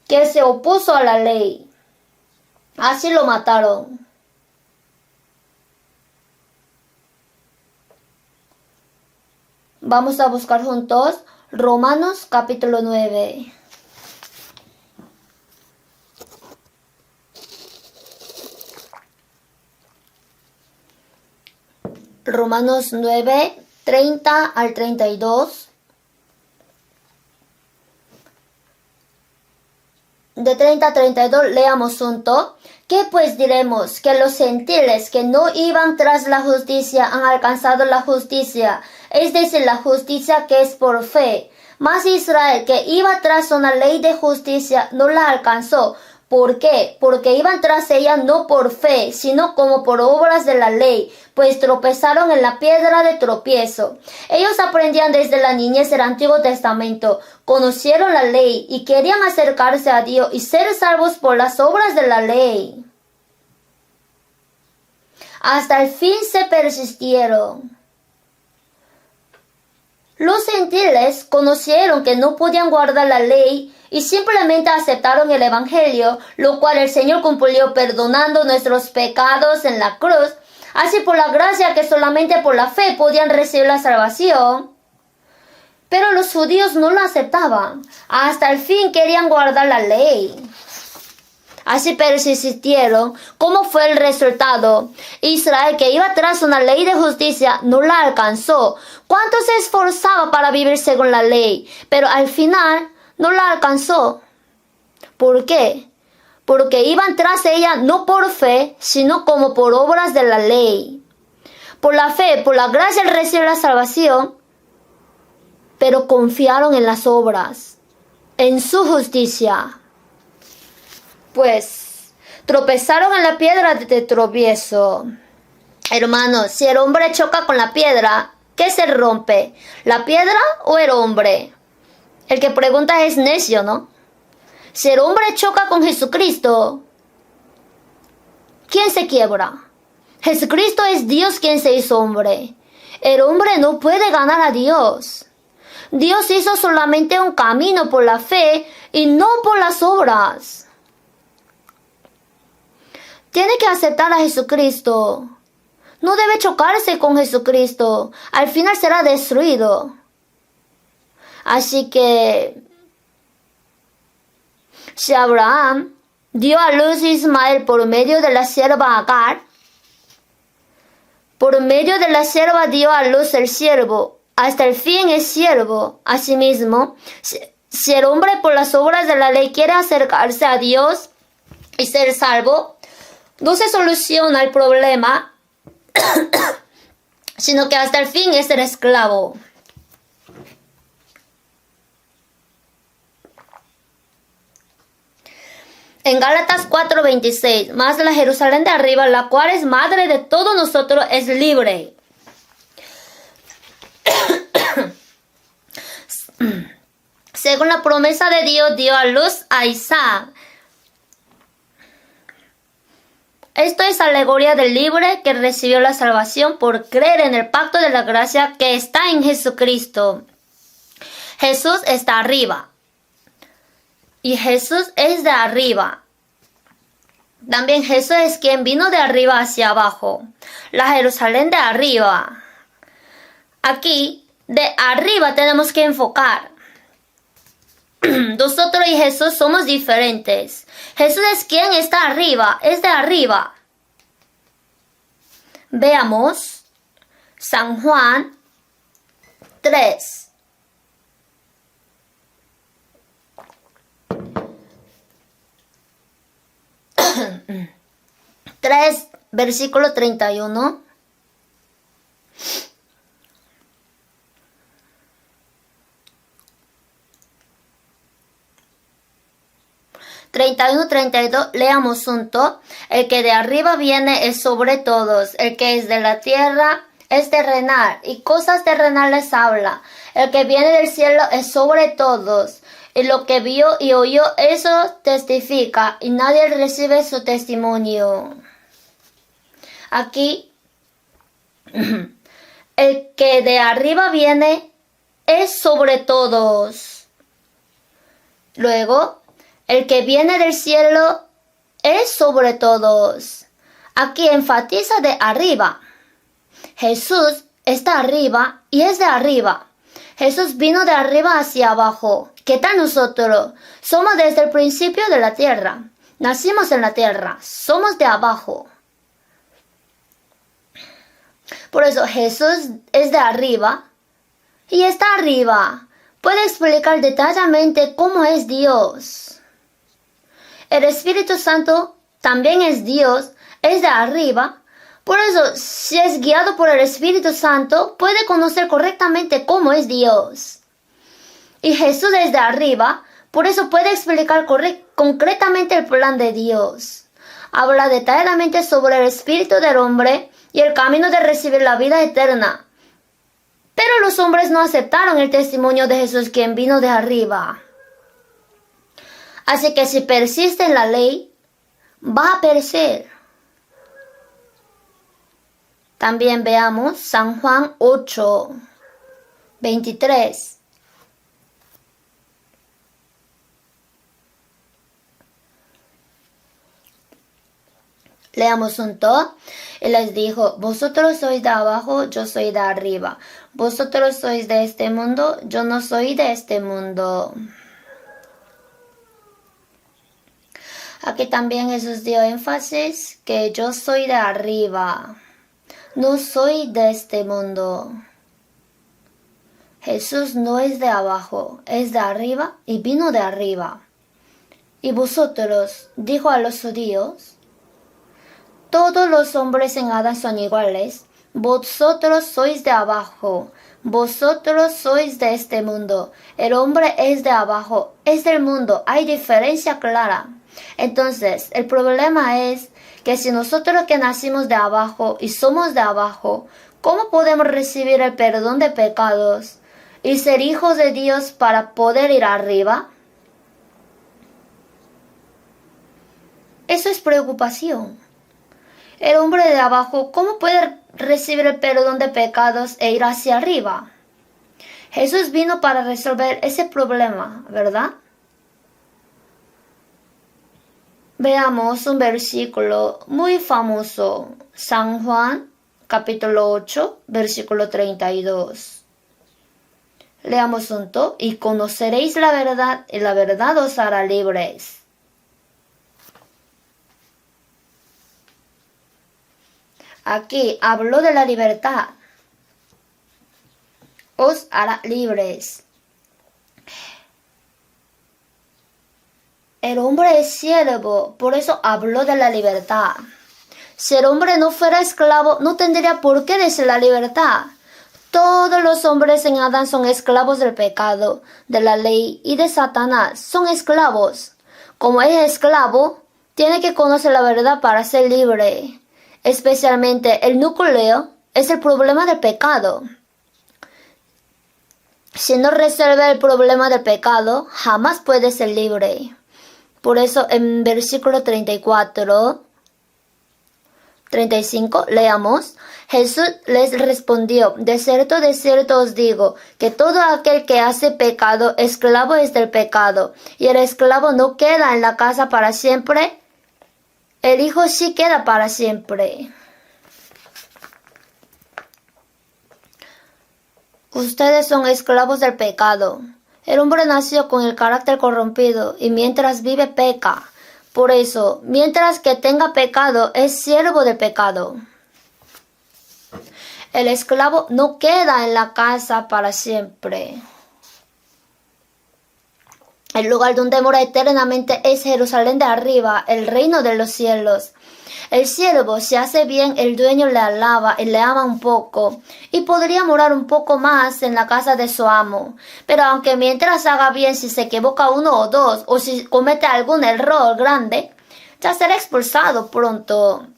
que se opuso a la ley. Así lo mataron. Vamos a buscar juntos Romanos capítulo 9. Romanos 9, 30 al 32. De 30 a 32 leamos junto. ¿Qué pues diremos? Que los gentiles que no iban tras la justicia han alcanzado la justicia, es decir, la justicia que es por fe. Mas Israel, que iba tras una ley de justicia, no la alcanzó. ¿Por qué? Porque iban tras ella no por fe, sino como por obras de la ley, pues tropezaron en la piedra de tropiezo. Ellos aprendían desde la niñez el Antiguo Testamento, conocieron la ley y querían acercarse a Dios y ser salvos por las obras de la ley. Hasta el fin se persistieron. Los gentiles conocieron que no podían guardar la ley y simplemente aceptaron el Evangelio, lo cual el Señor cumplió perdonando nuestros pecados en la cruz. Así por la gracia que solamente por la fe podían recibir la salvación. Pero los judíos no lo aceptaban. Hasta el fin querían guardar la ley. Así persistieron. ¿Cómo fue el resultado? Israel, que iba tras una ley de justicia, no la alcanzó. ¿Cuánto se esforzaba para vivir según la ley? Pero al final no la alcanzó. ¿Por qué? Porque iban tras ella no por fe, sino como por obras de la ley. Por la fe, por la gracia reciben la salvación, pero confiaron en las obras, en su justicia. Pues tropezaron en la piedra de tropiezo. Hermanos, si el hombre choca con la piedra, ¿qué se rompe? ¿La piedra o el hombre? El que pregunta es necio, ¿no? Si el hombre choca con Jesucristo, ¿quién se quiebra? Jesucristo es Dios quien se hizo hombre. El hombre no puede ganar a Dios. Dios hizo solamente un camino por la fe y no por las obras. Tiene que aceptar a Jesucristo. No debe chocarse con Jesucristo. Al final será destruido. Así que si Abraham dio a luz a Ismael por medio de la sierva Agar, por medio de la sierva dio a luz el siervo. Hasta el fin es siervo. Asimismo, si el hombre por las obras de la ley quiere acercarse a Dios y ser salvo, no se soluciona el problema, sino que hasta el fin es el esclavo. En Gálatas 4:26, mas la Jerusalén de arriba, la cual es madre de todos nosotros, es libre. Según la promesa de Dios, dio a luz a Isaac. Esto es alegoría del libre que recibió la salvación por creer en el pacto de la gracia que está en Jesucristo. Jesús está arriba. Y Jesús es de arriba. También Jesús es quien vino de arriba hacia abajo. La Jerusalén de arriba. Aquí, de arriba tenemos que enfocar. Nosotros y Jesús somos diferentes. Jesús es quien está arriba, es de arriba. Veamos San Juan 3. Versículo 31. 31, 32, leamos juntos. El que de arriba viene es sobre todos, el que es de la tierra es terrenal, y cosas terrenales habla. El que viene del cielo es sobre todos, y lo que vio y oyó, eso testifica, y nadie recibe su testimonio. Aquí, el que de arriba viene es sobre todos. Luego, el que viene del cielo es sobre todos. Aquí enfatiza de arriba. Jesús está arriba y es de arriba. Jesús vino de arriba hacia abajo. ¿Qué tal nosotros? Somos desde el principio de la tierra. Nacimos en la tierra. Somos de abajo. Por eso Jesús es de arriba y está arriba. Puede explicar detalladamente cómo es Dios. El Espíritu Santo también es Dios, es de arriba. Por eso, si es guiado por el Espíritu Santo, puede conocer correctamente cómo es Dios. Y Jesús es de arriba, por eso puede explicar concretamente el plan de Dios. Habla detalladamente sobre el espíritu del hombre y el camino de recibir la vida eterna. Pero los hombres no aceptaron el testimonio de Jesús, quien vino de arriba. Así que si persiste en la ley, va a perecer. También veamos San Juan 8, 23. Leamos junto. Él les dijo: vosotros sois de abajo, yo soy de arriba. Vosotros sois de este mundo, yo no soy de este mundo. Aquí también Jesús dio énfasis que yo soy de arriba. No soy de este mundo. Jesús no es de abajo, es de arriba y vino de arriba. Y vosotros, dijo a los judíos, todos los hombres en Adán son iguales. Vosotros sois de abajo. Vosotros sois de este mundo. El hombre es de abajo, es del mundo. Hay diferencia clara. Entonces, el problema es que si nosotros que nacimos de abajo y somos de abajo, ¿cómo podemos recibir el perdón de pecados y ser hijos de Dios para poder ir arriba? Eso es preocupación. El hombre de abajo, ¿cómo puede recibir el perdón de pecados e ir hacia arriba? Jesús vino para resolver ese problema, ¿verdad? Veamos un versículo muy famoso, San Juan, capítulo 8, versículo 32. Leamos junto. Y conoceréis la verdad, y la verdad os hará libres. Aquí habló de la libertad. Os hará libres. El hombre es siervo, por eso habló de la libertad. Si el hombre no fuera esclavo, no tendría por qué decir la libertad. Todos los hombres en Adán son esclavos del pecado, de la ley y de Satanás. Son esclavos. Como es esclavo, tiene que conocer la verdad para ser libre. Especialmente el núcleo es el problema del pecado. Si no resuelve el problema del pecado, jamás puede ser libre. Por eso en versículo 34, 35, leamos. Jesús les respondió: de cierto os digo, que todo aquel que hace pecado, esclavo es del pecado. Y el esclavo no queda en la casa para siempre, el Hijo sí queda para siempre. Ustedes son esclavos del pecado. El hombre nació con el carácter corrompido y mientras vive peca. Por eso, mientras que tenga pecado, es siervo del pecado. El esclavo no queda en la casa para siempre. El lugar donde mora eternamente es Jerusalén de arriba, el reino de los cielos. El siervo, si hace bien, el dueño le alaba y le ama un poco, y podría morar un poco más en la casa de su amo. Pero aunque mientras haga bien, si se equivoca uno o dos, o si comete algún error grande, ya será expulsado pronto.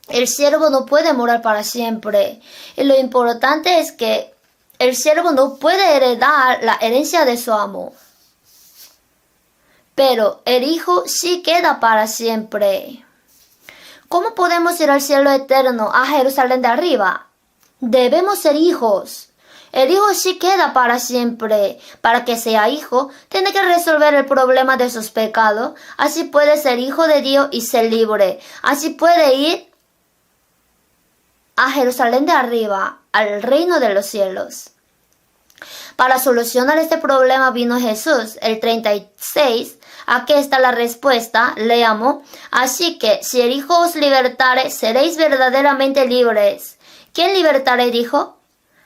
El siervo no puede morar para siempre. Y lo importante es que el siervo no puede heredar la herencia de su amo. Pero el Hijo sí queda para siempre. ¿Cómo podemos ir al cielo eterno, a Jerusalén de arriba? Debemos ser hijos. El Hijo sí queda para siempre. Para que sea hijo, tiene que resolver el problema de sus pecados. Así puede ser hijo de Dios y ser libre. Así puede ir a Jerusalén de arriba, al reino de los cielos. Para solucionar este problema vino Jesús. El 36, aquí está la respuesta, leamos. Así que si el Hijo os libertare, seréis verdaderamente libres. ¿Quién libertará el Hijo?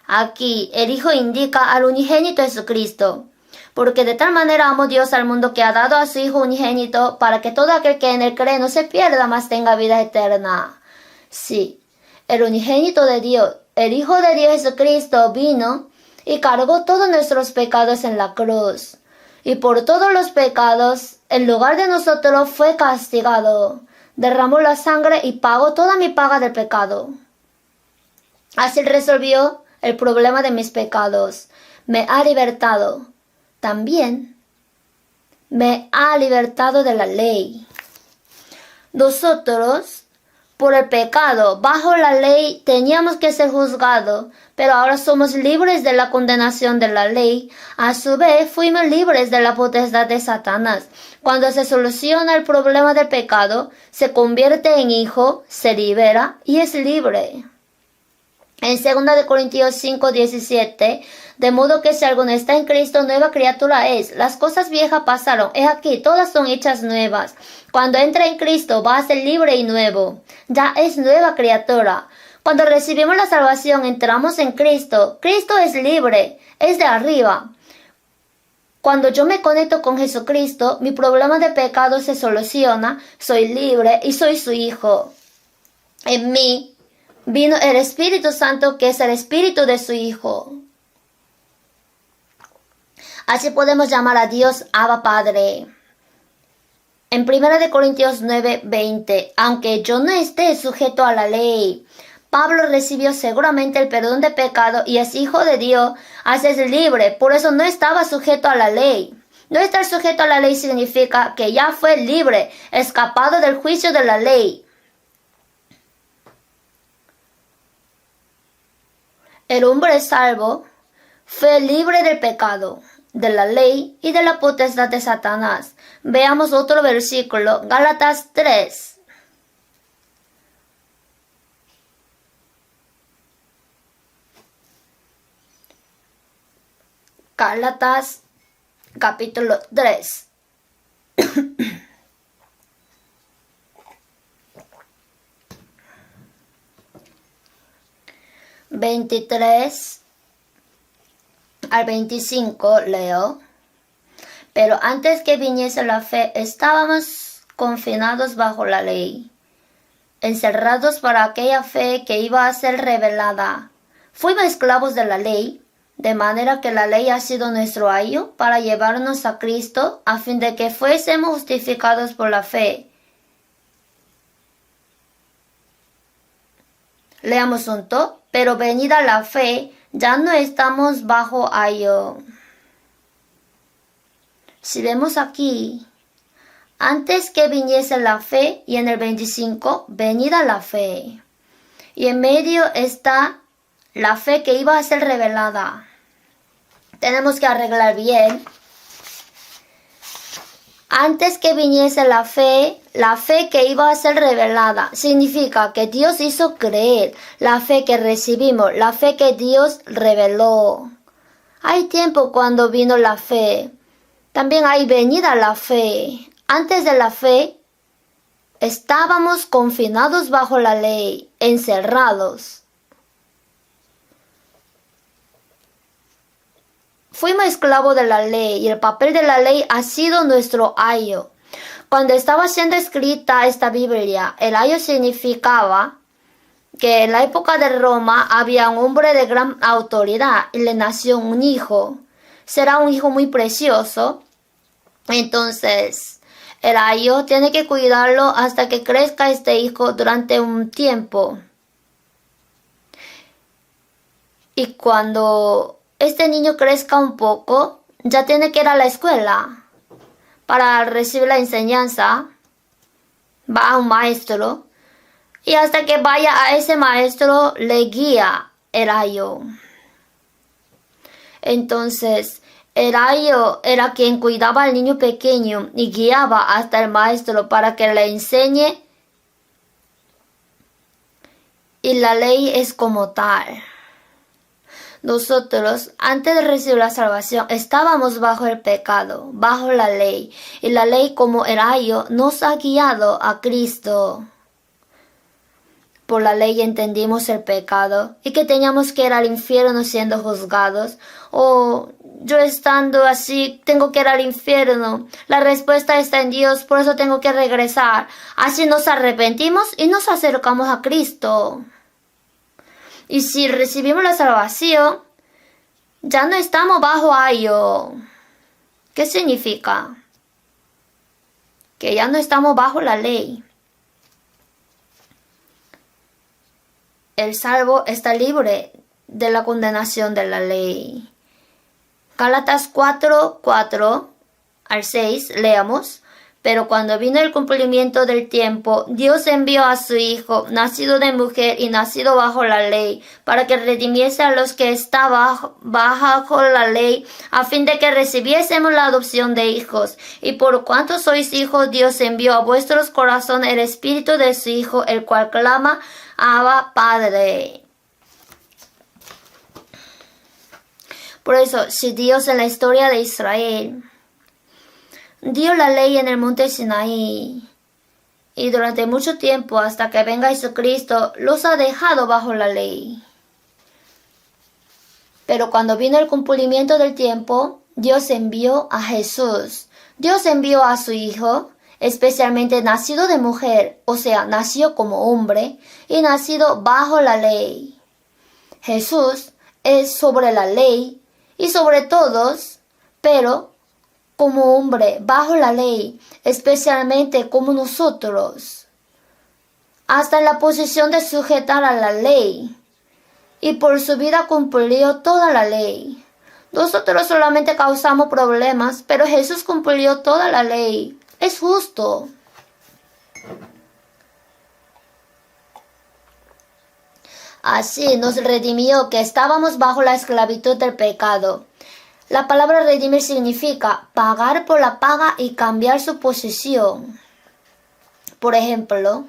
Aquí, el Hijo indica al unigénito Jesucristo. Porque de tal manera amó Dios al mundo que ha dado a su Hijo unigénito para que todo aquel que en él cree no se pierda, mas tenga vida eterna. Sí, el unigénito de Dios, el Hijo de Dios Jesucristo vino y cargó todos nuestros pecados en la cruz. Y por todos los pecados, en lugar de nosotros, fue castigado. Derramó la sangre y pagó toda mi paga del pecado. Así resolvió el problema de mis pecados. Me ha libertado. También me ha libertado de la ley. Nosotros, por el pecado, bajo la ley, teníamos que ser juzgados, pero ahora somos libres de la condenación de la ley. A su vez, fuimos libres de la potestad de Satanás. Cuando se soluciona el problema del pecado, se convierte en hijo, se libera y es libre. En 2 Corintios 5:17, de modo que si alguno está en Cristo, nueva criatura es. Las cosas viejas pasaron, he aquí, todas son hechas nuevas. Cuando entra en Cristo, va a ser libre y nuevo. Ya es nueva criatura. Cuando recibimos la salvación, entramos en Cristo. Cristo es libre, es de arriba. Cuando yo me conecto con Jesucristo, mi problema de pecado se soluciona, soy libre y soy su hijo. En mí vino el Espíritu Santo, que es el Espíritu de su Hijo. Así podemos llamar a Dios Abba Padre. En 1 Corintios 9:20, aunque yo no esté sujeto a la ley, Pablo recibió seguramente el perdón de pecado y es hijo de Dios, así es libre, por eso no estaba sujeto a la ley. No estar sujeto a la ley significa que ya fue libre, escapado del juicio de la ley. El hombre salvo fue libre del pecado, de la ley y de la potestad de Satanás. Veamos otro versículo, Gálatas 3. Gálatas capítulo 3. (23 al 25) leo. Pero antes que viniese la fe, estábamos confinados bajo la ley, encerrados para aquella fe que iba a ser revelada. Fuimos esclavos de la ley, de manera que la ley ha sido nuestro ayo para llevarnos a Cristo, a fin de que fuésemos justificados por la fe. Leamos junto. Pero venida la fe, ya no estamos bajo ayo. Si vemos aquí, antes que viniese la fe, y en el 25, venida la fe. Y en medio está la fe que iba a ser revelada. Tenemos que arreglar bien. Antes que viniese la fe que iba a ser revelada, significa que Dios hizo creer, la fe que recibimos, la fe que Dios reveló. Hay tiempo cuando vino la fe. También hay venida la fe. Antes de la fe, estábamos confinados bajo la ley, encerrados. Fuimos esclavos de la ley y el papel de la ley ha sido nuestro ayo. Cuando estaba siendo escrita esta Biblia, el ayo significaba que en la época de Roma había un hombre de gran autoridad y le nació un hijo. Será un hijo muy precioso. Entonces, el ayo tiene que cuidarlo hasta que crezca este hijo durante un tiempo. Y cuando este niño crezca un poco, ya tiene que ir a la escuela para recibir la enseñanza. Va a un maestro y hasta que vaya a ese maestro le guía el ayo. Entonces, el ayo era quien cuidaba al niño pequeño y guiaba hasta el maestro para que le enseñe. Y la ley es como tal. Nosotros, antes de recibir la salvación, estábamos bajo el pecado, bajo la ley. Y la ley, como el ayo, nos ha guiado a Cristo. Por la ley entendimos el pecado y que teníamos que ir al infierno siendo juzgados. O yo estando así tengo que ir al infierno. La respuesta está en Dios, por eso tengo que regresar. Así nos arrepentimos y nos acercamos a Cristo. Y si recibimos la salvación, ya no estamos bajo ayo. ¿Qué significa? Que ya no estamos bajo la ley. El salvo está libre de la condenación de la ley. Gálatas 4, al 6, leamos. Pero cuando vino el cumplimiento del tiempo, Dios envió a su Hijo, nacido de mujer y nacido bajo la ley, para que redimiese a los que estaban bajo la ley, a fin de que recibiésemos la adopción de hijos. Y por cuanto sois hijos, Dios envió a vuestros corazones el Espíritu de su Hijo, el cual clama, Abba, Padre. Por eso, si Dios en la historia de Israel dio la ley en el monte Sinaí, y durante mucho tiempo, hasta que venga Jesucristo, los ha dejado bajo la ley. Pero cuando vino el cumplimiento del tiempo, Dios envió a Jesús. Dios envió a su Hijo, especialmente nacido de mujer, o sea, nació como hombre, y nacido bajo la ley. Jesús es sobre la ley y sobre todos, pero como hombre, bajo la ley, especialmente como nosotros, hasta en la posición de sujetar a la ley, y por su vida cumplió toda la ley. Nosotros solamente causamos problemas, pero Jesús cumplió toda la ley. Es justo. Así nos redimió que estábamos bajo la esclavitud del pecado. La palabra redimir significa pagar por la paga y cambiar su posición. Por ejemplo,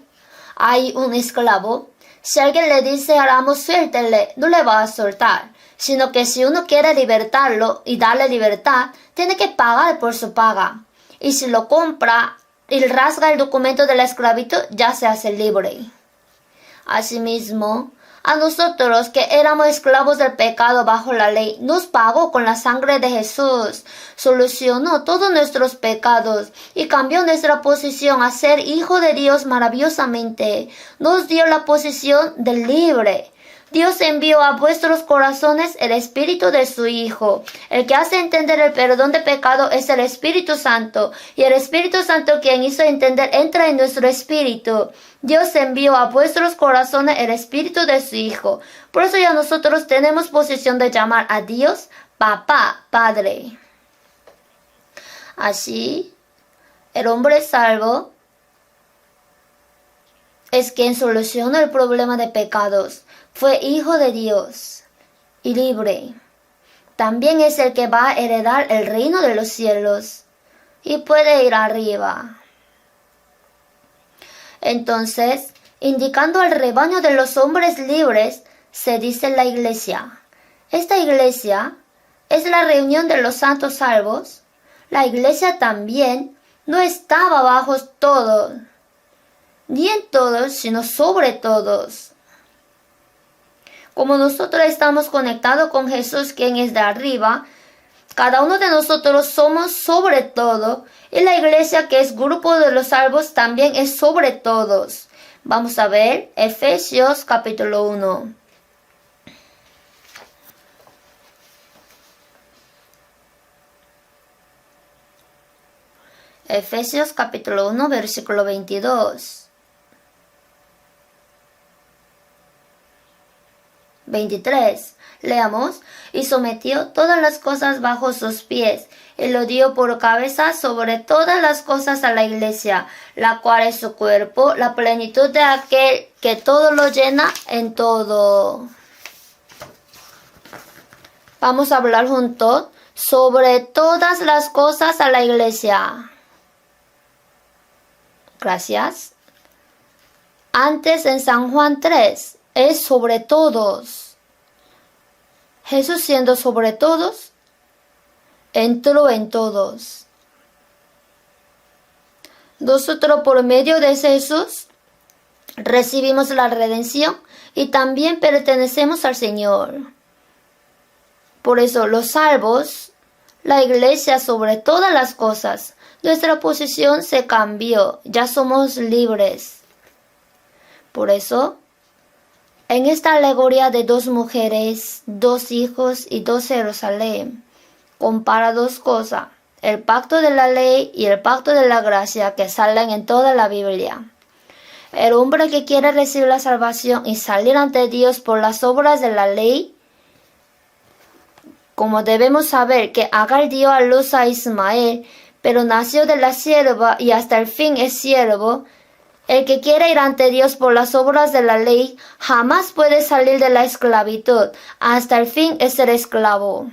hay un esclavo. Si alguien le dice, Aramos, suéltele, no le va a soltar, sino que si uno quiere libertarlo y darle libertad, tiene que pagar por su paga. Y si lo compra y rasga el documento de la esclavitud, ya se hace libre. Asimismo, a nosotros que éramos esclavos del pecado bajo la ley, nos pagó con la sangre de Jesús, solucionó todos nuestros pecados y cambió nuestra posición a ser hijo de Dios maravillosamente. Nos dio la posición del libre. Dios envió a vuestros corazones el Espíritu de su Hijo. El que hace entender el perdón de pecado es el Espíritu Santo, y el Espíritu Santo quien hizo entender entra en nuestro espíritu. Dios envió a vuestros corazones el Espíritu de su Hijo. Por eso ya nosotros tenemos posición de llamar a Dios Papá, Padre. Así, el hombre salvo es quien soluciona el problema de pecados. Fue hijo de Dios y libre. También es el que va a heredar el reino de los cielos y puede ir arriba. Entonces, indicando al rebaño de los hombres libres, se dice la iglesia. Esta iglesia es la reunión de los santos salvos. La iglesia también no estaba bajo todos, ni en todos, sino sobre todos. Como nosotros estamos conectados con Jesús, quien es de arriba, cada uno de nosotros somos sobre todo, y la iglesia, que es grupo de los salvos, también es sobre todos. Vamos a ver Efesios capítulo 1. Efesios capítulo 1, versículo 22. 23. Leamos. Y sometió todas las cosas bajo sus pies, y lo dio por cabeza sobre todas las cosas a la iglesia, la cual es su cuerpo, la plenitud de aquel que todo lo llena en todo. Vamos a hablar juntos sobre todas las cosas a la iglesia. Gracias. Antes en San Juan 3 es sobre todos. Jesús, siendo sobre todos, entró en todos. Nosotros por medio de Jesús recibimos la redención y también pertenecemos al Señor. Por eso los salvos, la iglesia sobre todas las cosas, nuestra posición se cambió, ya somos libres. Por eso, en esta alegoría de 2 mujeres, 2 hijos y 2 Jerusalén, compara 2 cosas, el pacto de la ley y el pacto de la gracia que salen en toda la Biblia. El hombre que quiere recibir la salvación y salir ante Dios por las obras de la ley, como debemos saber que Agar dio a luz a Ismael, pero nació de la sierva y hasta el fin es siervo, el que quiere ir ante Dios por las obras de la ley jamás puede salir de la esclavitud, hasta el fin es ser esclavo.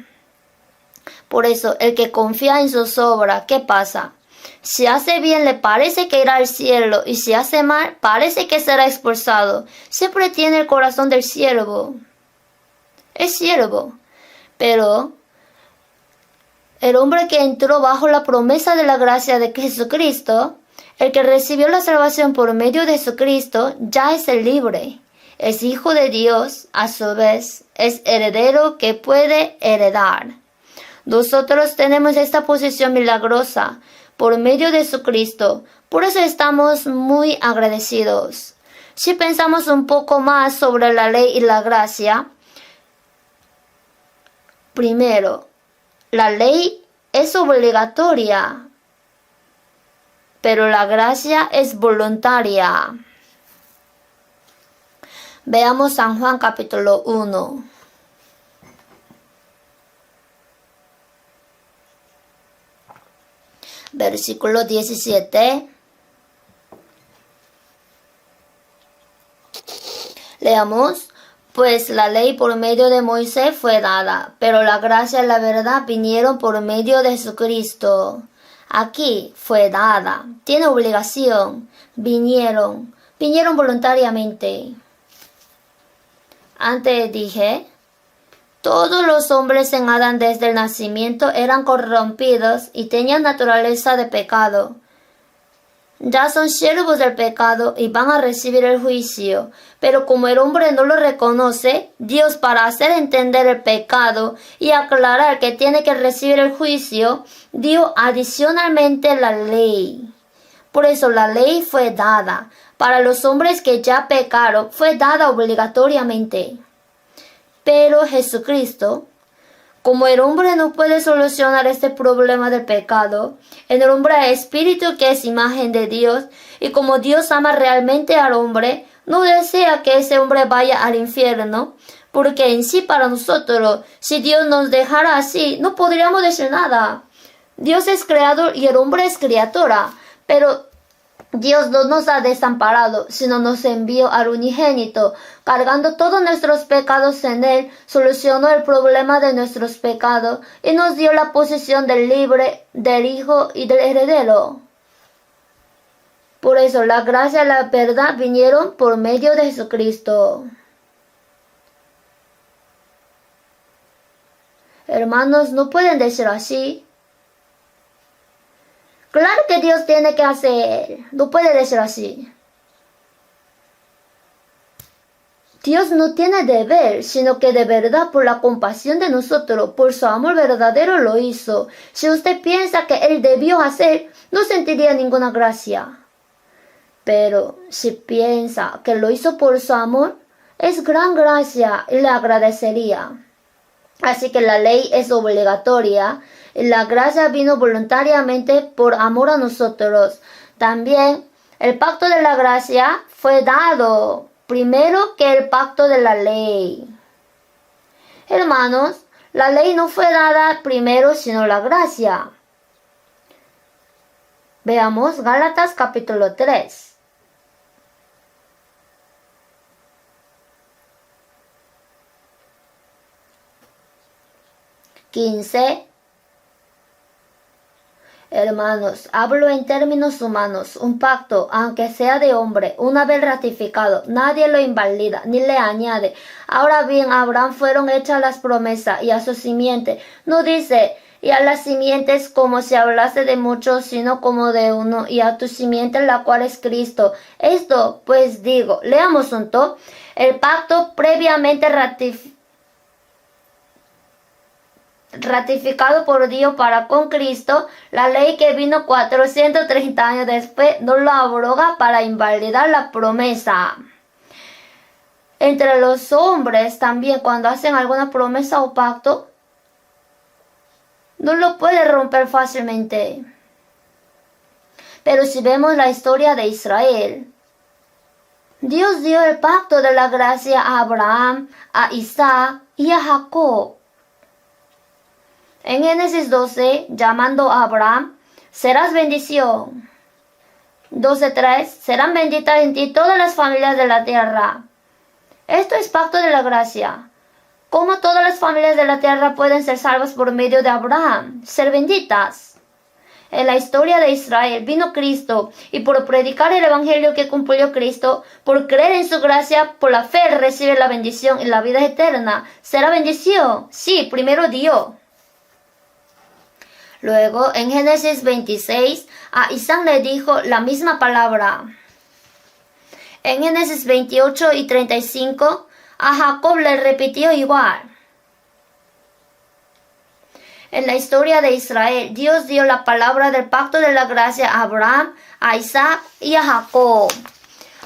Por eso, el que confía en sus obras, ¿qué pasa? Si hace bien le parece que irá al cielo y si hace mal parece que será expulsado. Siempre tiene el corazón del siervo. Es siervo. Pero el hombre que entró bajo la promesa de la gracia de Jesucristo, el que recibió la salvación por medio de Jesucristo, ya es el libre. Es hijo de Dios, a su vez, es heredero que puede heredar. Nosotros tenemos esta posición milagrosa por medio de Jesucristo, por eso estamos muy agradecidos. Si pensamos un poco más sobre la ley y la gracia, primero, la ley es obligatoria, pero la gracia es voluntaria. Veamos San Juan capítulo 1. Versículo 17. Leamos. Pues la ley por medio de Moisés fue dada, pero la gracia y la verdad vinieron por medio de Jesucristo. Aquí fue dada, tiene obligación, vinieron voluntariamente. Antes dije, todos los hombres en Adán desde el nacimiento eran corrompidos y tenían naturaleza de pecado. Ya son siervos del pecado y van a recibir el juicio. Pero como el hombre no lo reconoce, Dios, para hacer entender el pecado y aclarar que tiene que recibir el juicio, dio adicionalmente la ley. Por eso la ley fue dada. Para los hombres que ya pecaron, fue dada obligatoriamente. Pero Jesucristo, como el hombre no puede solucionar este problema del pecado, en el hombre hay espíritu que es imagen de Dios, y como Dios ama realmente al hombre, no desea que ese hombre vaya al infierno, porque en sí para nosotros, si Dios nos dejara así, no podríamos decir nada. Dios es creador y el hombre es criatura, pero Dios no nos ha desamparado, sino nos envió al unigénito, cargando todos nuestros pecados en él, solucionó el problema de nuestros pecados y nos dio la posición del libre, del hijo y del heredero. Por eso la gracia y la verdad vinieron por medio de Jesucristo. Hermanos, no pueden decir así. Claro que Dios tiene que hacer. No puede decir así. Dios no tiene deber, sino que de verdad por la compasión de nosotros, por su amor verdadero lo hizo. Si usted piensa que Él debió hacer, no sentiría ninguna gracia. Pero si piensa que lo hizo por su amor, es gran gracia y le agradecería. Así que la ley es obligatoria. La gracia vino voluntariamente por amor a nosotros. También el pacto de la gracia fue dado primero que el pacto de la ley. Hermanos, la ley no fue dada primero sino la gracia. Veamos Gálatas capítulo 3. Hermanos, hablo en términos humanos. Un pacto, aunque sea de hombre, una vez ratificado, nadie lo invalida ni le añade. Ahora bien, a Abraham fueron hechas las promesas y a su simiente. No dice, y a las simientes como si hablase de muchos, sino como de uno, y a tu simiente la cual es Cristo. Esto pues digo, leamos junto, el pacto previamente ratificado por Dios para con Cristo, la ley que vino 430 años después, no lo abroga para invalidar la promesa. Entre los hombres también, cuando hacen alguna promesa o pacto, no lo puede romper fácilmente. Pero si vemos la historia de Israel, Dios dio el pacto de la gracia a Abraham, a Isaac y a Jacob. En Génesis 12, llamando a Abraham, serás bendición. 12:3, serán benditas en ti todas las familias de la tierra. Esto es pacto de la gracia. ¿Cómo todas las familias de la tierra pueden ser salvas por medio de Abraham? Ser benditas. En la historia de Israel vino Cristo y por predicar el evangelio que cumplió Cristo, por creer en su gracia, por la fe recibe la bendición y la vida eterna. ¿Será bendición? Sí, primero Dios. Luego, en Génesis 26, a Isaac le dijo la misma palabra. En Génesis 28 y 35, a Jacob le repitió igual. En la historia de Israel, Dios dio la palabra del pacto de la gracia a Abraham, a Isaac y a Jacob.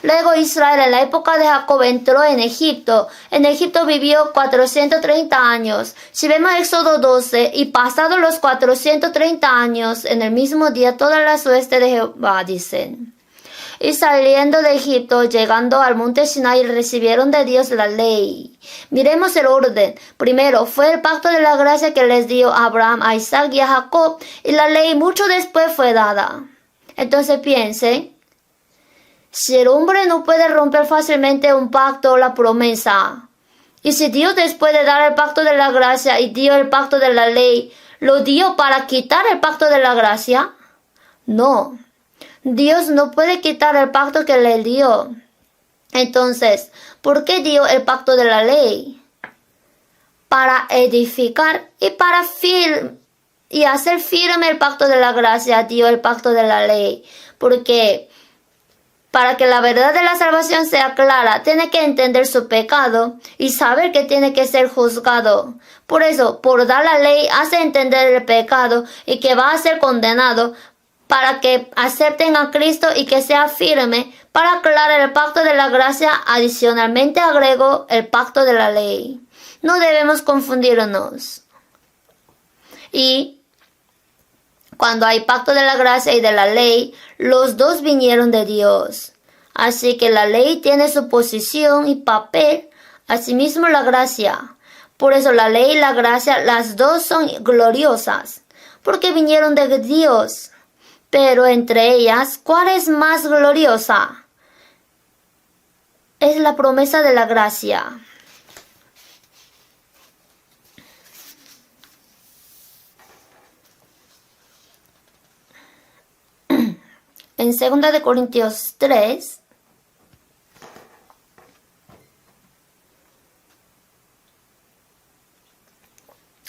Luego Israel en la época de Jacob entró en Egipto. En Egipto vivió 430 años. Si vemos Éxodo 12, y pasados los 430 años, en el mismo día todas las huestes de Jehová dicen. Y saliendo de Egipto, llegando al monte Sinai, recibieron de Dios la ley. Miremos el orden. Primero fue el pacto de la gracia que les dio a Abraham, a Isaac y a Jacob, y la ley mucho después fue dada. Entonces piensen, si el hombre no puede romper fácilmente un pacto o la promesa, y si Dios después de dar el pacto de la gracia y dio el pacto de la ley, ¿lo dio para quitar el pacto de la gracia? No. Dios no puede quitar el pacto que le dio. Entonces, ¿por qué dio el pacto de la ley? Para edificar y para hacer firme el pacto de la gracia dio el pacto de la ley. Porque para que la verdad de la salvación sea clara, tiene que entender su pecado y saber que tiene que ser juzgado. Por eso, por dar la ley, hace entender el pecado y que va a ser condenado, para que acepten a Cristo y que sea firme, para aclarar el pacto de la gracia. Adicionalmente agregó el pacto de la ley. No debemos confundirnos. Y cuando hay pacto de la gracia y de la ley, los dos vinieron de Dios. Así que la ley tiene su posición y papel, asimismo la gracia. Por eso la ley y la gracia, las dos son gloriosas, porque vinieron de Dios. Pero entre ellas, ¿cuál es más gloriosa? Es la promesa de la gracia. En 2 de Corintios 3,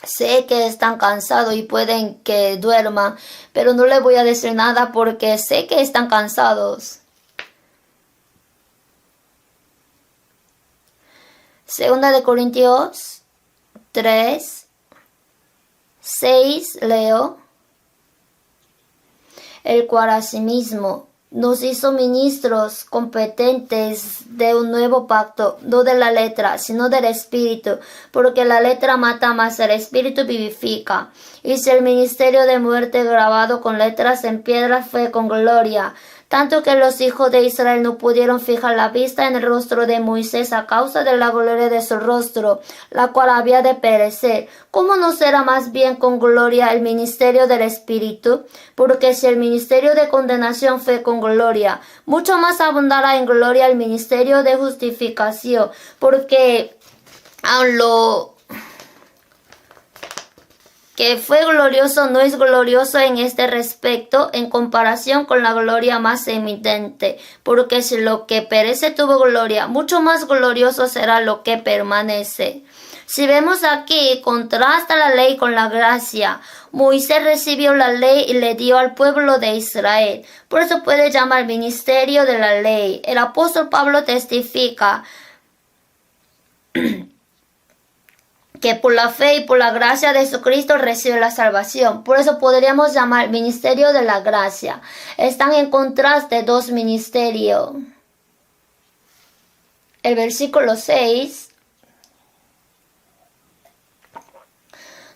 sé que están cansados y pueden que duerman, pero no les voy a decir nada porque sé que están cansados. 2 de Corintios 3, 6, leo. El cual asimismo nos hizo ministros competentes de un nuevo pacto, no de la letra, sino del Espíritu, porque la letra mata, mas el Espíritu vivifica. Y si el ministerio de muerte grabado con letras en piedra fue con gloria, tanto que los hijos de Israel no pudieron fijar la vista en el rostro de Moisés a causa de la gloria de su rostro, la cual había de perecer, ¿cómo no será más bien con gloria el ministerio del Espíritu? Porque si el ministerio de condenación fue con gloria, mucho más abundará en gloria el ministerio de justificación, porque que fue glorioso no es glorioso en este respecto en comparación con la gloria más eminente, porque si lo que perece tuvo gloria, mucho más glorioso será lo que permanece. Si vemos aquí, contrasta la ley con la gracia. Moisés recibió la ley y le dio al pueblo de Israel. Por eso puede llamar ministerio de la ley. El apóstol Pablo testifica que por la fe y por la gracia de Jesucristo recibe la salvación. Por eso podríamos llamar ministerio de la gracia. Están en contraste dos ministerios. El versículo 6.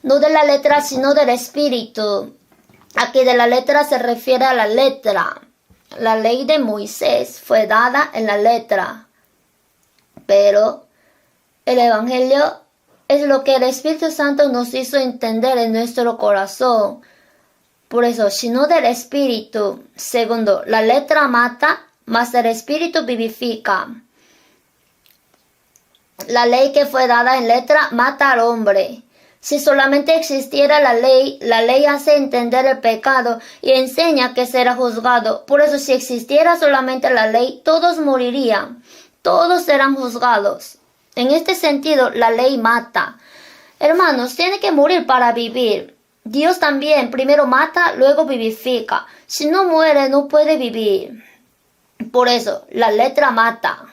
No de la letra, sino del espíritu. Aquí de la letra se refiere a la letra. La ley de Moisés fue dada en la letra. Pero el evangelio es lo que el Espíritu Santo nos hizo entender en nuestro corazón. Por eso, sino del espíritu. Segundo, la letra mata, mas el espíritu vivifica. La ley que fue dada en letra mata al hombre. Si solamente existiera la ley hace entender el pecado y enseña que será juzgado. Por eso si existiera solamente la ley, todos morirían, todos serán juzgados. En este sentido, la ley mata. Hermanos, tiene que morir para vivir. Dios también primero mata, luego vivifica. Si no muere, no puede vivir. Por eso, la letra mata,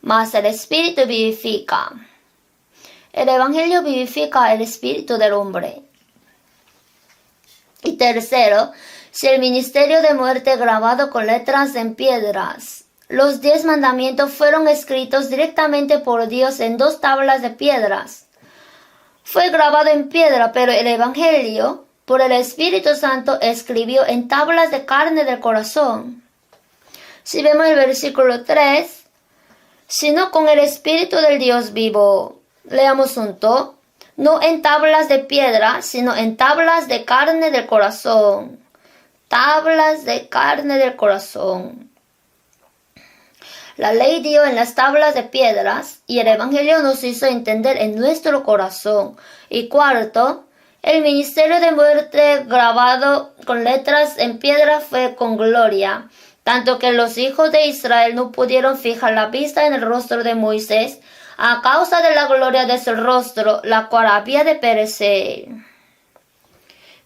mas el espíritu vivifica. El evangelio vivifica el espíritu del hombre. Y tercero, si el ministerio de muerte grabado con letras en piedras. Los 10 mandamientos fueron escritos directamente por Dios en 2 tablas de piedras. Fue grabado en piedra, pero el evangelio, por el Espíritu Santo, escribió en tablas de carne del corazón. Si vemos el versículo 3, sino con el Espíritu del Dios vivo. Leamos junto. No en tablas de piedra, sino en tablas de carne del corazón. Tablas de carne del corazón. La ley dio en las tablas de piedras y el evangelio nos hizo entender en nuestro corazón. Y cuarto, el ministerio de muerte grabado con letras en piedra fue con gloria. Tanto que los hijos de Israel no pudieron fijar la vista en el rostro de Moisés, a causa de la gloria de su rostro, la cual había de perecer.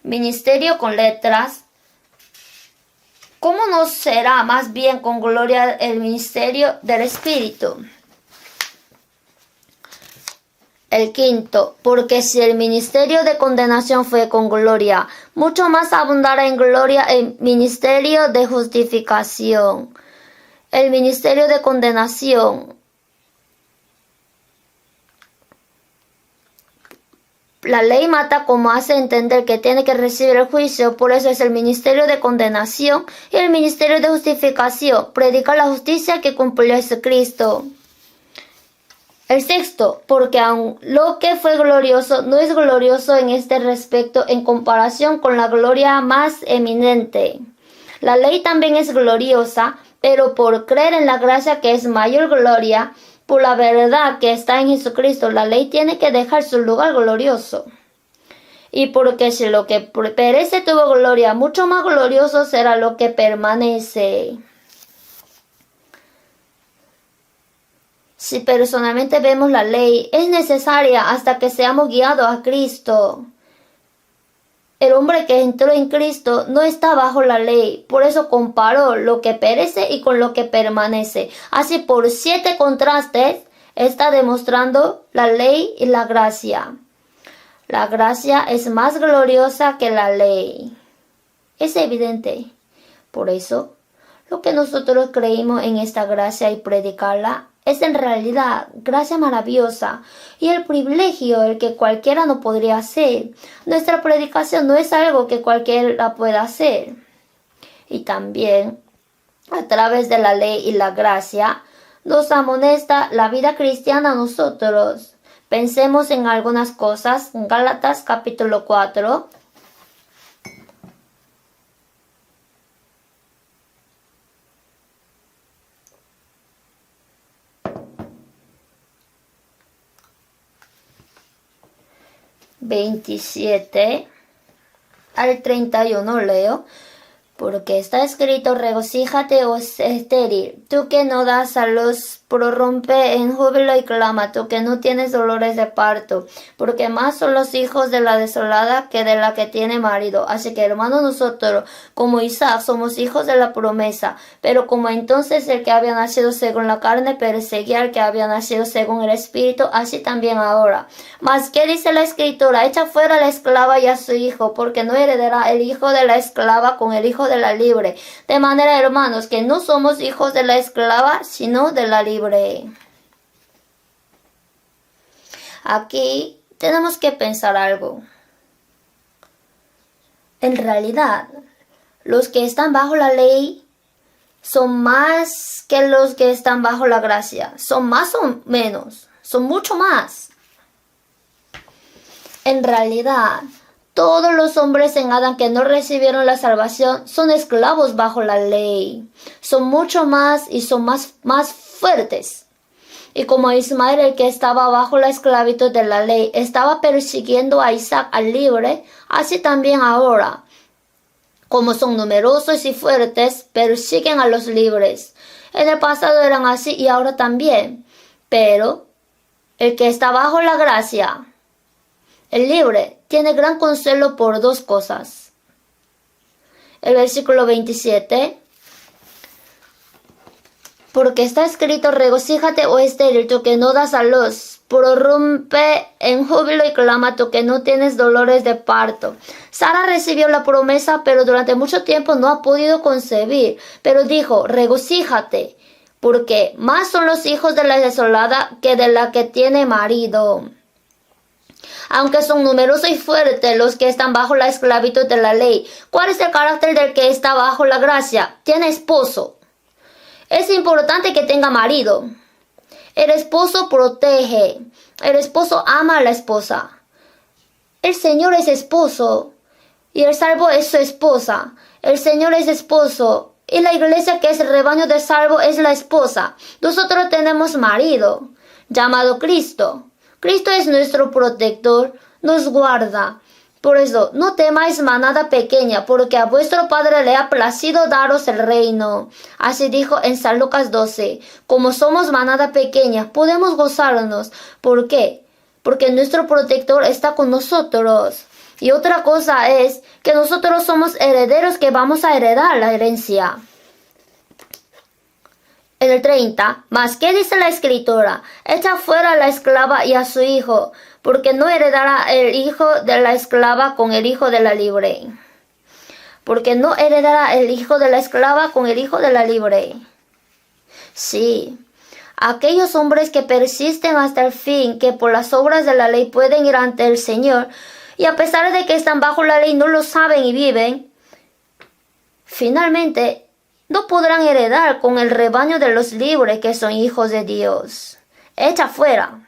Ministerio con letras. ¿Cómo no será más bien con gloria el ministerio del Espíritu? El quinto, porque si el ministerio de condenación fue con gloria, mucho más abundará en gloria el ministerio de justificación. El ministerio de condenación. La ley mata como hace entender que tiene que recibir el juicio, por eso es el ministerio de condenación y el ministerio de justificación, predicar la justicia que cumplió Jesucristo. El sexto, porque aun lo que fue glorioso no es glorioso en este respecto en comparación con la gloria más eminente. La ley también es gloriosa, pero por creer en la gracia que es mayor gloria, por la verdad que está en Jesucristo, la ley tiene que dejar su lugar glorioso. Y porque si lo que perece tuvo gloria, mucho más glorioso será lo que permanece. Si personalmente vemos la ley, es necesaria hasta que seamos guiados a Cristo. El hombre que entró en Cristo no está bajo la ley, por eso comparó lo que perece y con lo que permanece. Así por 7 contrastes está demostrando la ley y la gracia. La gracia es más gloriosa que la ley. Es evidente. Por eso, lo que nosotros creímos en esta gracia y predicarla es en realidad gracia maravillosa y el privilegio el que cualquiera no podría hacer. Nuestra predicación no es algo que cualquiera pueda hacer. Y también, a través de la ley y la gracia, nos amonesta la vida cristiana a nosotros. Pensemos en algunas cosas. Gálatas capítulo 4. 27 al 31 leo. Porque está escrito, regocíjate, oh estéril, tú que no das a luz, prorrumpe en júbilo y clama, tú que no tienes dolores de parto, porque más son los hijos de la desolada que de la que tiene marido. Así que, hermanos, nosotros, como Isaac, somos hijos de la promesa, pero como entonces el que había nacido según la carne perseguía al que había nacido según el espíritu, así también ahora. Mas, ¿qué dice la escritura? Echa fuera a la esclava y a su hijo, porque no heredará el hijo de la esclava con el hijo de la libre. De manera, hermanos, que no somos hijos de la esclava, sino de la libre. Aquí tenemos que pensar algo. En realidad, los que están bajo la ley son más que los que están bajo la gracia. Son más o menos. Son mucho más. En realidad, todos los hombres en Adán que no recibieron la salvación son esclavos bajo la ley. Son mucho más y son más fuertes. Y como Ismael, el que estaba bajo la esclavitud de la ley, estaba persiguiendo a Isaac al libre, así también ahora, como son numerosos y fuertes, persiguen a los libres. En el pasado eran así y ahora también. Pero el que está bajo la gracia, el libre, tiene gran consuelo por dos cosas. El versículo 27. Porque está escrito, regocíjate, oh estéril, tú que no das a luz, prorrumpe en júbilo y clama, tú que no tienes dolores de parto. Sara recibió la promesa, pero durante mucho tiempo no ha podido concebir. Pero dijo, regocíjate, porque más son los hijos de la desolada que de la que tiene marido. Aunque son numerosos y fuertes los que están bajo la esclavitud de la ley, ¿cuál es el carácter del que está bajo la gracia? Tiene esposo. Es importante que tenga marido. El esposo protege. El esposo ama a la esposa. El Señor es esposo y el salvo es su esposa. El Señor es esposo y la iglesia, que es el rebaño del salvo, es la esposa. Nosotros tenemos marido llamado Cristo. Cristo es nuestro protector, nos guarda. Por eso, no temáis manada pequeña, porque a vuestro Padre le ha placido daros el reino. Así dijo en San Lucas 12. Como somos manada pequeña, podemos gozarnos. ¿Por qué? Porque nuestro protector está con nosotros. Y otra cosa es que nosotros somos herederos que vamos a heredar la herencia. En el 30, mas ¿qué dice la escritura? Echa fuera a la esclava y a su hijo, porque no heredará el hijo de la esclava con el hijo de la libre. Porque no heredará el hijo de la esclava con el hijo de la libre. Sí, aquellos hombres que persisten hasta el fin, que por las obras de la ley pueden ir ante el Señor, y a pesar de que están bajo la ley no lo saben y viven, finalmente no podrán heredar con el rebaño de los libres que son hijos de Dios. Echa fuera.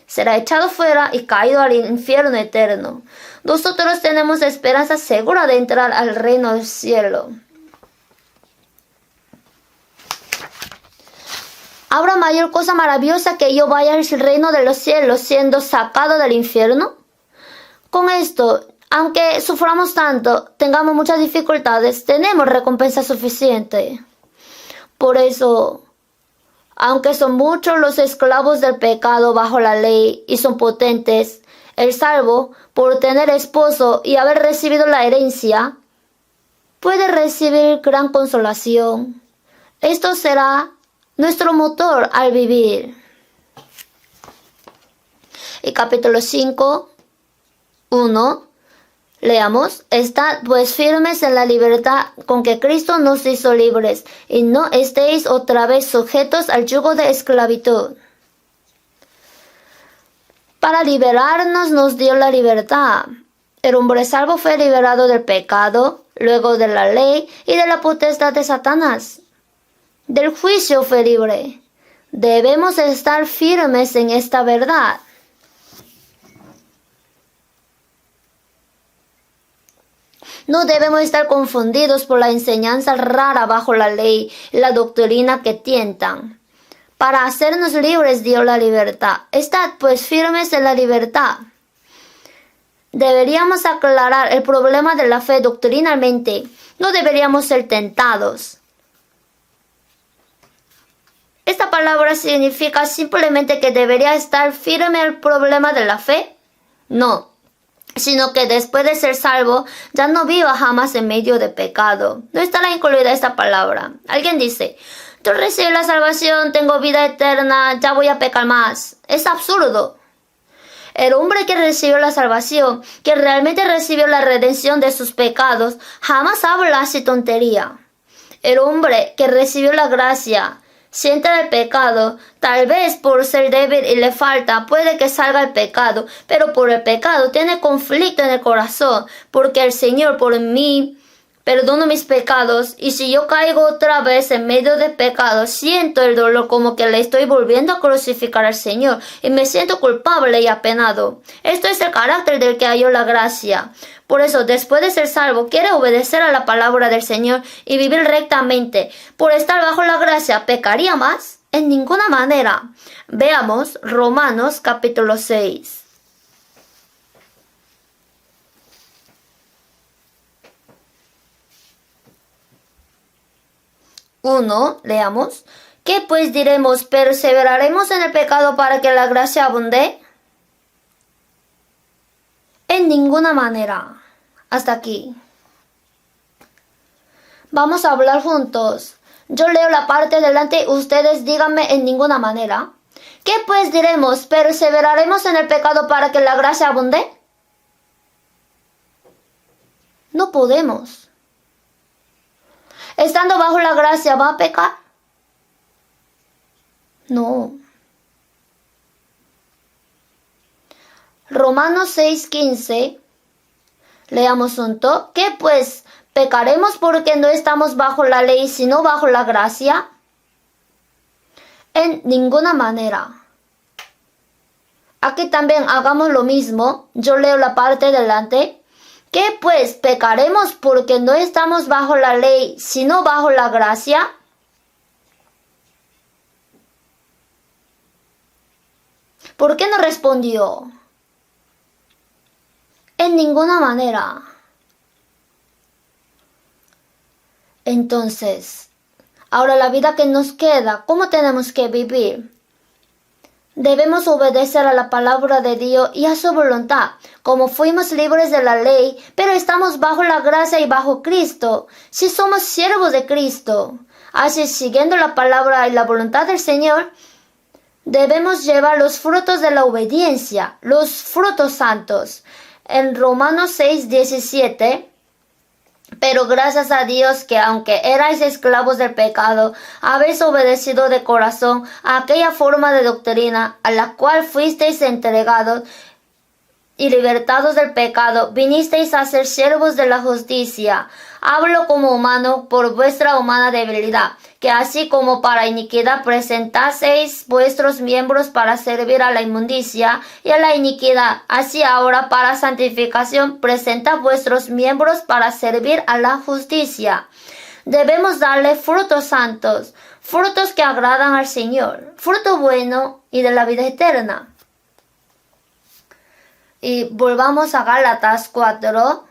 Será echado fuera y caído al infierno eterno. Nosotros tenemos esperanza segura de entrar al reino del cielo. ¿Habrá mayor cosa maravillosa que yo vaya al reino de los cielos siendo sacado del infierno? Con esto, aunque suframos tanto, tengamos muchas dificultades, tenemos recompensa suficiente. Por eso, aunque son muchos los esclavos del pecado bajo la ley y son potentes, el salvo, por tener esposo y haber recibido la herencia, puede recibir gran consolación. Esto será nuestro motor al vivir. Y capítulo 5, 1. Leamos, estad pues firmes en la libertad con que Cristo nos hizo libres, y no estéis otra vez sujetos al yugo de esclavitud. Para liberarnos nos dio la libertad. El hombre salvo fue liberado del pecado, luego de la ley y de la potestad de Satanás. Del juicio fue libre. Debemos estar firmes en esta verdad. No debemos estar confundidos por la enseñanza rara bajo la ley y la doctrina que tientan. Para hacernos libres dio la libertad. Estad pues firmes en la libertad. deberíamos aclarar el problema de la fe doctrinalmente. No deberíamos ser tentados. Esta palabra significa simplemente que debería estar firme el problema de la fe. No, sino que después de ser salvo, ya no viva jamás en medio de pecado. No estará incluida esta palabra. Alguien dice, tú recibes la salvación, tengo vida eterna, ya voy a pecar más. Es absurdo. El hombre que recibió la salvación, que realmente recibió la redención de sus pecados, jamás habla así tontería. El hombre que recibió la gracia, siente el pecado, tal vez por ser débil y le falta, puede que salga el pecado, pero por el pecado tiene conflicto en el corazón, porque el Señor por mí perdono mis pecados, y si yo caigo otra vez en medio de pecado, siento el dolor como que le estoy volviendo a crucificar al Señor, y me siento culpable y apenado. Esto es el carácter del que halló la gracia. Por eso, después de ser salvo, quiere obedecer a la palabra del Señor y vivir rectamente. Por estar bajo la gracia, ¿pecaría más? En ninguna manera. Veamos Romanos capítulo 6. 1, leamos. ¿Qué pues diremos? ¿Perseveraremos en el pecado para que la gracia abunde? En ninguna manera. Hasta aquí. Vamos a hablar juntos. Yo leo la parte delante, ustedes díganme en ninguna manera. ¿Qué pues diremos? ¿Perseveraremos en el pecado para que la gracia abunde? No podemos. Estando bajo la gracia, ¿va a pecar? No. Romanos 6:15. Leamos junto. ¿Qué pues? ¿Pecaremos porque no estamos bajo la ley, sino bajo la gracia? En ninguna manera. Aquí también hagamos lo mismo. Yo leo la parte delante. ¿Qué pues? ¿Pecaremos porque no estamos bajo la ley, sino bajo la gracia? ¿Por qué no respondió? En ninguna manera. Entonces, ahora la vida que nos queda, ¿cómo tenemos que vivir? Debemos obedecer a la palabra de Dios y a su voluntad, como fuimos libres de la ley, pero estamos bajo la gracia y bajo Cristo, si somos siervos de Cristo. Así, siguiendo la palabra y la voluntad del Señor, debemos llevar los frutos de la obediencia, los frutos santos. En Romanos 6:17, pero gracias a Dios que aunque erais esclavos del pecado, habéis obedecido de corazón a aquella forma de doctrina a la cual fuisteis entregados y libertados del pecado, vinisteis a ser siervos de la justicia. Hablo como humano por vuestra humana debilidad, que así como para iniquidad presentaseis vuestros miembros para servir a la inmundicia y a la iniquidad, así ahora para santificación presentad vuestros miembros para servir a la justicia. Debemos darle frutos santos, frutos que agradan al Señor, fruto bueno y de la vida eterna. Y volvamos a Gálatas 4.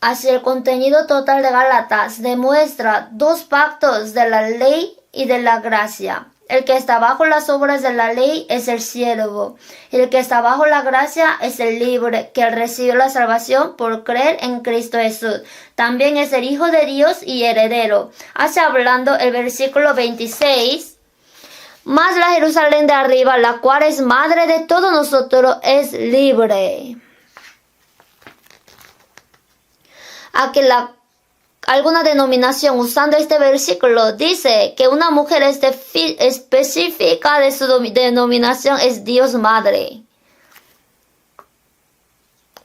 Así el contenido total de Gálatas demuestra dos pactos de la ley y de la gracia. El que está bajo las obras de la ley es el siervo, y el que está bajo la gracia es el libre, que recibió la salvación por creer en Cristo Jesús. También es el Hijo de Dios y heredero. Así hablando el versículo 26. Mas la Jerusalén de arriba, la cual es madre de todos nosotros, es libre. A que alguna denominación usando este versículo dice que una mujer específica de su denominación es Dios Madre.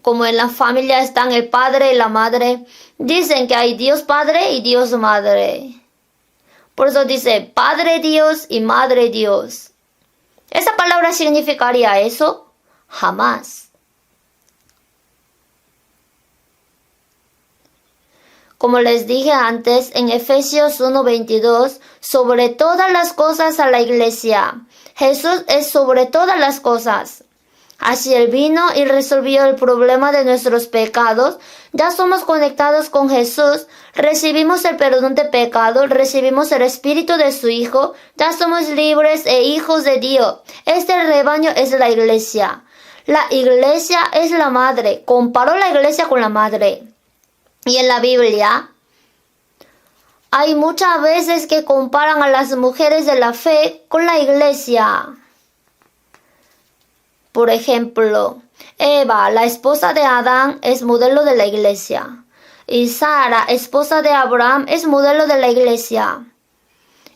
Como en la familia están el padre y la madre, dicen que hay Dios Padre y Dios Madre. Por eso dice Padre Dios y Madre Dios. ¿Esa palabra significaría eso? Jamás. como les dije antes en Efesios 1:22, sobre todas las cosas a la iglesia. Jesús es sobre todas las cosas. Así Él vino y resolvió el problema de nuestros pecados. Ya somos conectados con Jesús, recibimos el perdón de pecado, recibimos el Espíritu de su Hijo, ya somos libres e hijos de Dios. Este rebaño es la iglesia. La iglesia es la madre. Comparó la iglesia con la madre. Y en la Biblia hay muchas veces que comparan a las mujeres de la fe con la iglesia. Por ejemplo, Eva, la esposa de Adán, es modelo de la iglesia. Y Sara, esposa de Abraham, es modelo de la iglesia.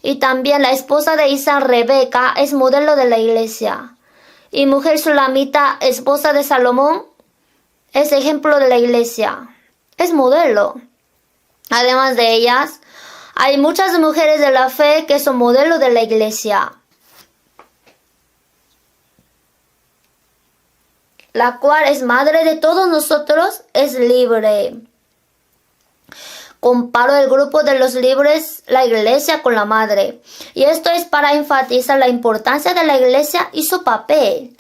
Y también la esposa de Isaac, Rebeca, es modelo de la iglesia. Y mujer sulamita, esposa de Salomón, es ejemplo de la iglesia. Es modelo. Además de ellas, hay muchas mujeres de la fe que son modelo de la iglesia, la cual es madre de todos nosotros, es libre. Comparo el grupo de los libres, la iglesia, con la madre. Y esto es para enfatizar la importancia de la iglesia y su papel.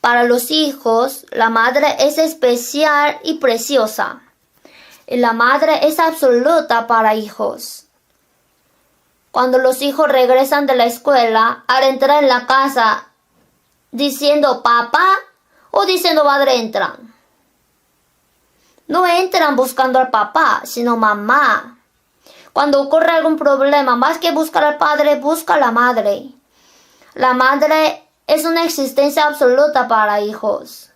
Para los hijos, la madre es especial y preciosa. Y la madre es absoluta para hijos. Cuando los hijos regresan de la escuela, al entrar en la casa, diciendo papá o diciendo madre, entran. No entran buscando al papá, sino mamá. Cuando ocurre algún problema, más que buscar al padre, busca a la madre. La madre es una existencia absoluta para hijos.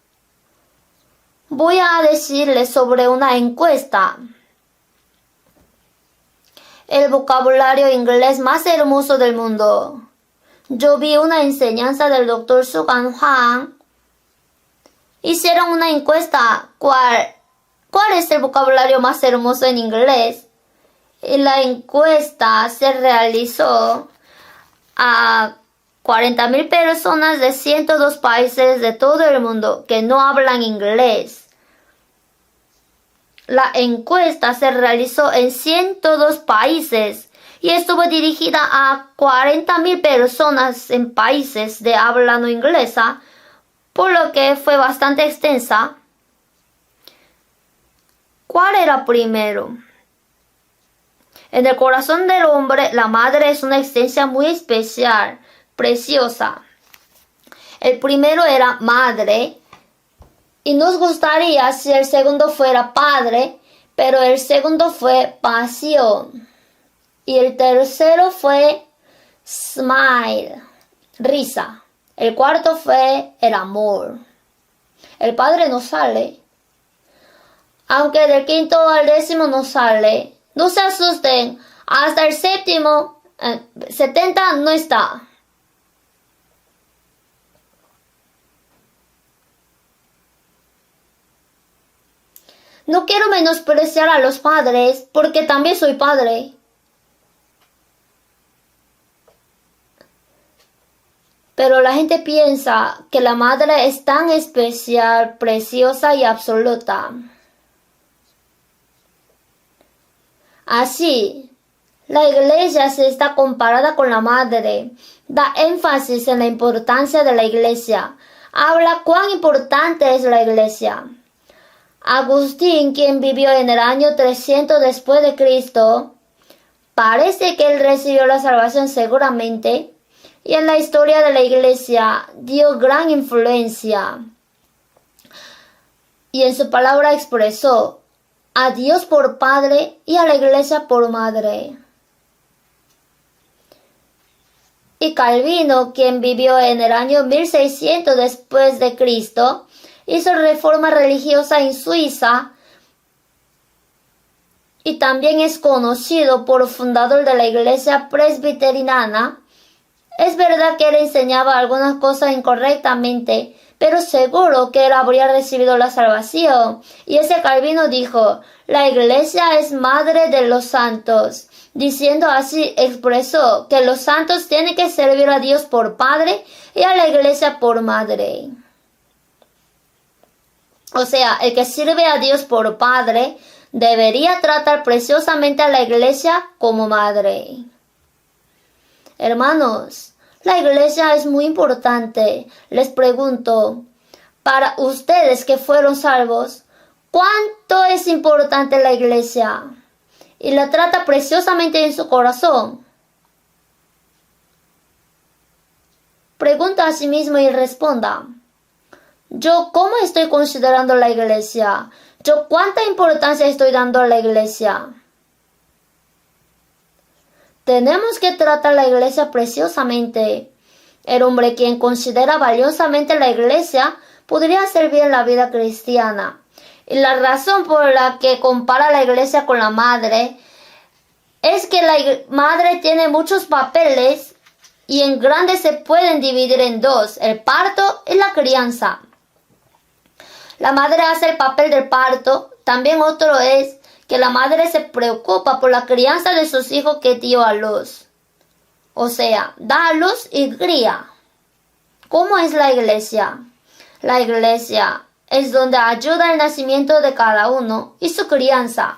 Voy a decirles sobre una encuesta. El vocabulario inglés más hermoso del mundo. Yo vi una enseñanza del Dr. Sugan Hwang. Hicieron una encuesta. ¿Cuál es el vocabulario más hermoso en inglés? Y la encuesta se realizó a 40,000 personas de 102 países de todo el mundo que no hablan inglés. La encuesta se realizó en 102 países y estuvo dirigida a 40,000 personas en países de habla no inglesa, por lo que fue bastante extensa. ¿Cuál era primero? En el corazón del hombre, la madre es una existencia muy especial, preciosa. El primero era madre, y nos gustaría si el segundo fuera padre, pero el segundo fue pasión. Y el tercero fue smile, risa. El cuarto fue el amor. El padre no sale. Aunque del 5º al 10º no sale. No se asusten. Hasta el 7º, 70 no está. No quiero menospreciar a los padres, porque también soy padre. Pero la gente piensa que la madre es tan especial, preciosa y absoluta. Así, la iglesia se está comparada con la madre. Da énfasis en la importancia de la iglesia. Habla cuán importante es la iglesia. Agustín, quien vivió en el año 300 después de Cristo, parece que él recibió la salvación seguramente, y en la historia de la iglesia dio gran influencia. Y en su palabra expresó a Dios por Padre y a la iglesia por Madre. Y Calvino, quien vivió en el año 1600 después de Cristo, hizo reforma religiosa en Suiza y también es conocido por fundador de la iglesia presbiteriana. Es verdad que él enseñaba algunas cosas incorrectamente, pero seguro que él habría recibido la salvación. Y ese Calvino dijo, la iglesia es madre de los santos. Diciendo así, expresó que los santos tienen que servir a Dios por padre y a la iglesia por madre. O sea, el que sirve a Dios por padre debería tratar preciosamente a la iglesia como madre. Hermanos, la iglesia es muy importante. Les pregunto, para ustedes que fueron salvos, ¿cuánto es importante la iglesia? Y la trata preciosamente en su corazón. Pregunta a sí mismo y responda. ¿Yo cómo estoy considerando la iglesia? ¿Yo cuánta importancia estoy dando a la iglesia? Tenemos que tratar la iglesia preciosamente. El hombre quien considera valiosamente la iglesia podría servir en la vida cristiana. Y la razón por la que compara la iglesia con la madre es que la madre tiene muchos papeles y en grande se pueden dividir en dos, el parto y la crianza. La madre hace el papel del parto. También otro es que la madre se preocupa por la crianza de sus hijos que dio a luz. O sea, da a luz y cría. ¿Cómo es la iglesia? La iglesia es donde ayuda el nacimiento de cada uno y su crianza.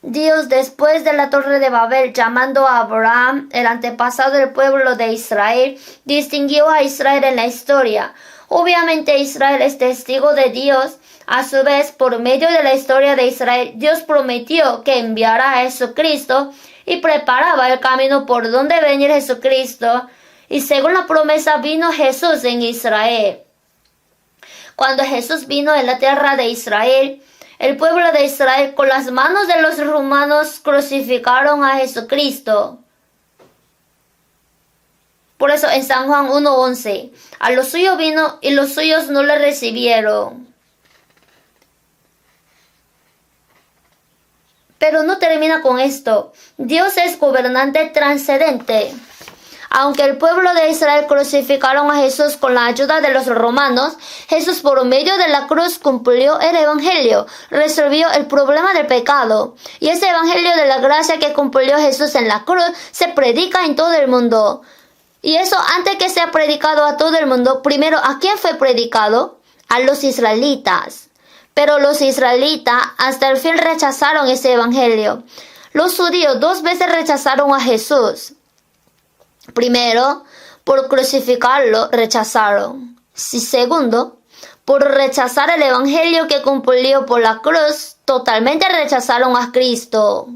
Dios, después de la Torre de Babel, llamando a Abraham, el antepasado del pueblo de Israel, distinguió a Israel en la historia. Obviamente Israel es testigo de Dios. A su vez, por medio de la historia de Israel, Dios prometió que enviará a Jesucristo y preparaba el camino por donde venir Jesucristo. Y según la promesa vino Jesús en Israel. Cuando Jesús vino en la tierra de Israel, el pueblo de Israel con las manos de los romanos crucificaron a Jesucristo. Por eso en San Juan 1:11, a los suyos vino y los suyos no le recibieron. Pero no termina con esto. Dios es gobernante trascendente. Aunque el pueblo de Israel crucificaron a Jesús con la ayuda de los romanos, Jesús por medio de la cruz cumplió el evangelio, resolvió el problema del pecado. Y ese evangelio de la gracia que cumplió Jesús en la cruz se predica en todo el mundo. Y eso antes que sea predicado a todo el mundo, primero ¿a quién fue predicado? A los israelitas. Pero los israelitas hasta el fin rechazaron ese evangelio. Los judíos 2 veces rechazaron a Jesús. Primero, por crucificarlo, rechazaron. Y segundo, por rechazar el evangelio que cumplió por la cruz, totalmente rechazaron a Cristo.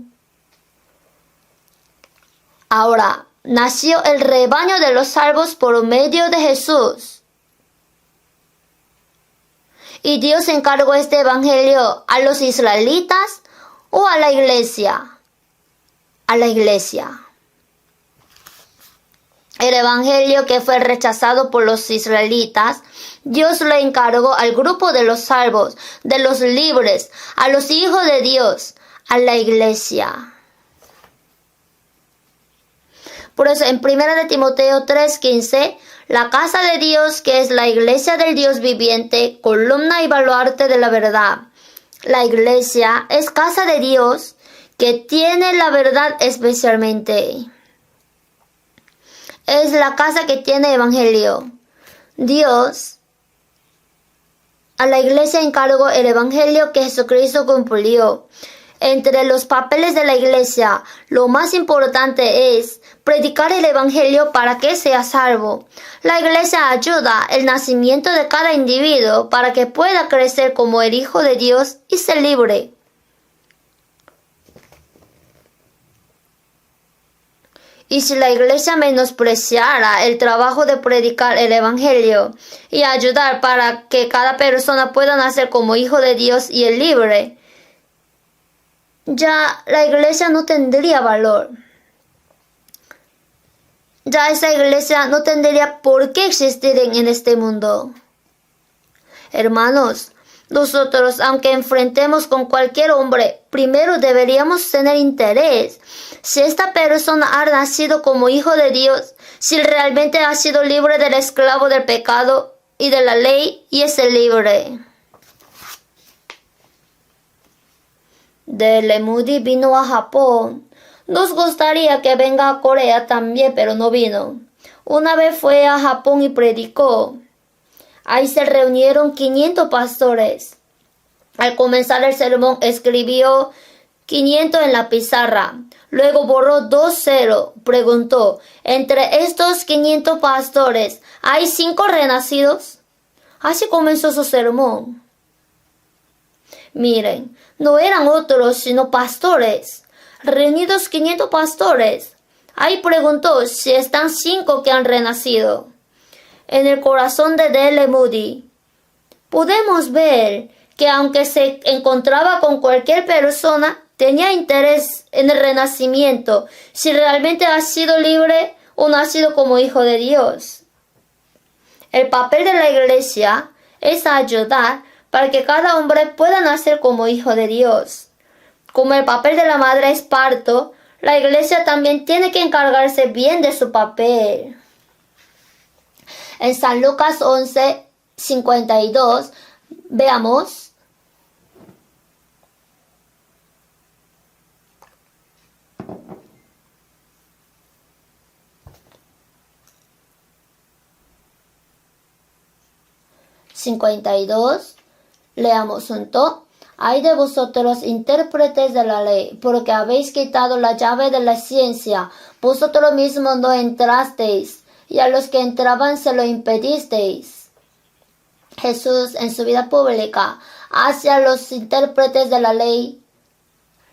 Ahora, nació el rebaño de los salvos por medio de Jesús. Y Dios encargó este evangelio a los israelitas o a la iglesia. A la iglesia. El evangelio que fue rechazado por los israelitas, Dios lo encargó al grupo de los salvos, de los libres, a los hijos de Dios, a la iglesia. Por eso en 1 de Timoteo 3:15, la casa de Dios, que es la iglesia del Dios viviente, columna y baluarte de la verdad. La iglesia es casa de Dios, que tiene la verdad especialmente. Es la casa que tiene evangelio. Dios a la iglesia encargó el evangelio que Jesucristo cumplió. Entre los papeles de la iglesia, lo más importante es predicar el evangelio para que sea salvo. La iglesia ayuda el nacimiento de cada individuo para que pueda crecer como el Hijo de Dios y ser libre. Y si la iglesia menospreciara el trabajo de predicar el evangelio y ayudar para que cada persona pueda nacer como hijo de Dios y el libre, ya la iglesia no tendría valor. Ya esa iglesia no tendría por qué existir en este mundo. Hermanos, nosotros, aunque enfrentemos con cualquier hombre, primero deberíamos tener interés. Si esta persona ha nacido como hijo de Dios, si realmente ha sido libre del esclavo del pecado y de la ley y es libre. De Moody vino a Japón. Nos gustaría que venga a Corea también, pero no vino. Una vez fue a Japón y predicó. Ahí se reunieron 500 pastores. Al comenzar el sermón escribió 500 en la pizarra. Luego borró 2 0. Preguntó, ¿entre estos 500 pastores hay 5 renacidos? Así comenzó su sermón. Miren, no eran otros sino pastores. Reunidos 500 pastores. Ahí preguntó si están 5 que han renacido. En el corazón de D.L. Moody podemos ver que aunque se encontraba con cualquier persona, tenía interés en el renacimiento, si realmente ha sido libre o nacido como hijo de Dios. El papel de la iglesia es ayudar para que cada hombre pueda nacer como hijo de Dios. Como el papel de la madre es parto, la iglesia también tiene que encargarse bien de su papel. En San Lucas 11:52, veamos. Leamos junto. Ay de vosotros, intérpretes de la ley, porque habéis quitado la llave de la ciencia. Vosotros mismos no entrasteis, y a los que entraban se lo impedisteis. Jesús, en su vida pública, hacia los intérpretes de la ley.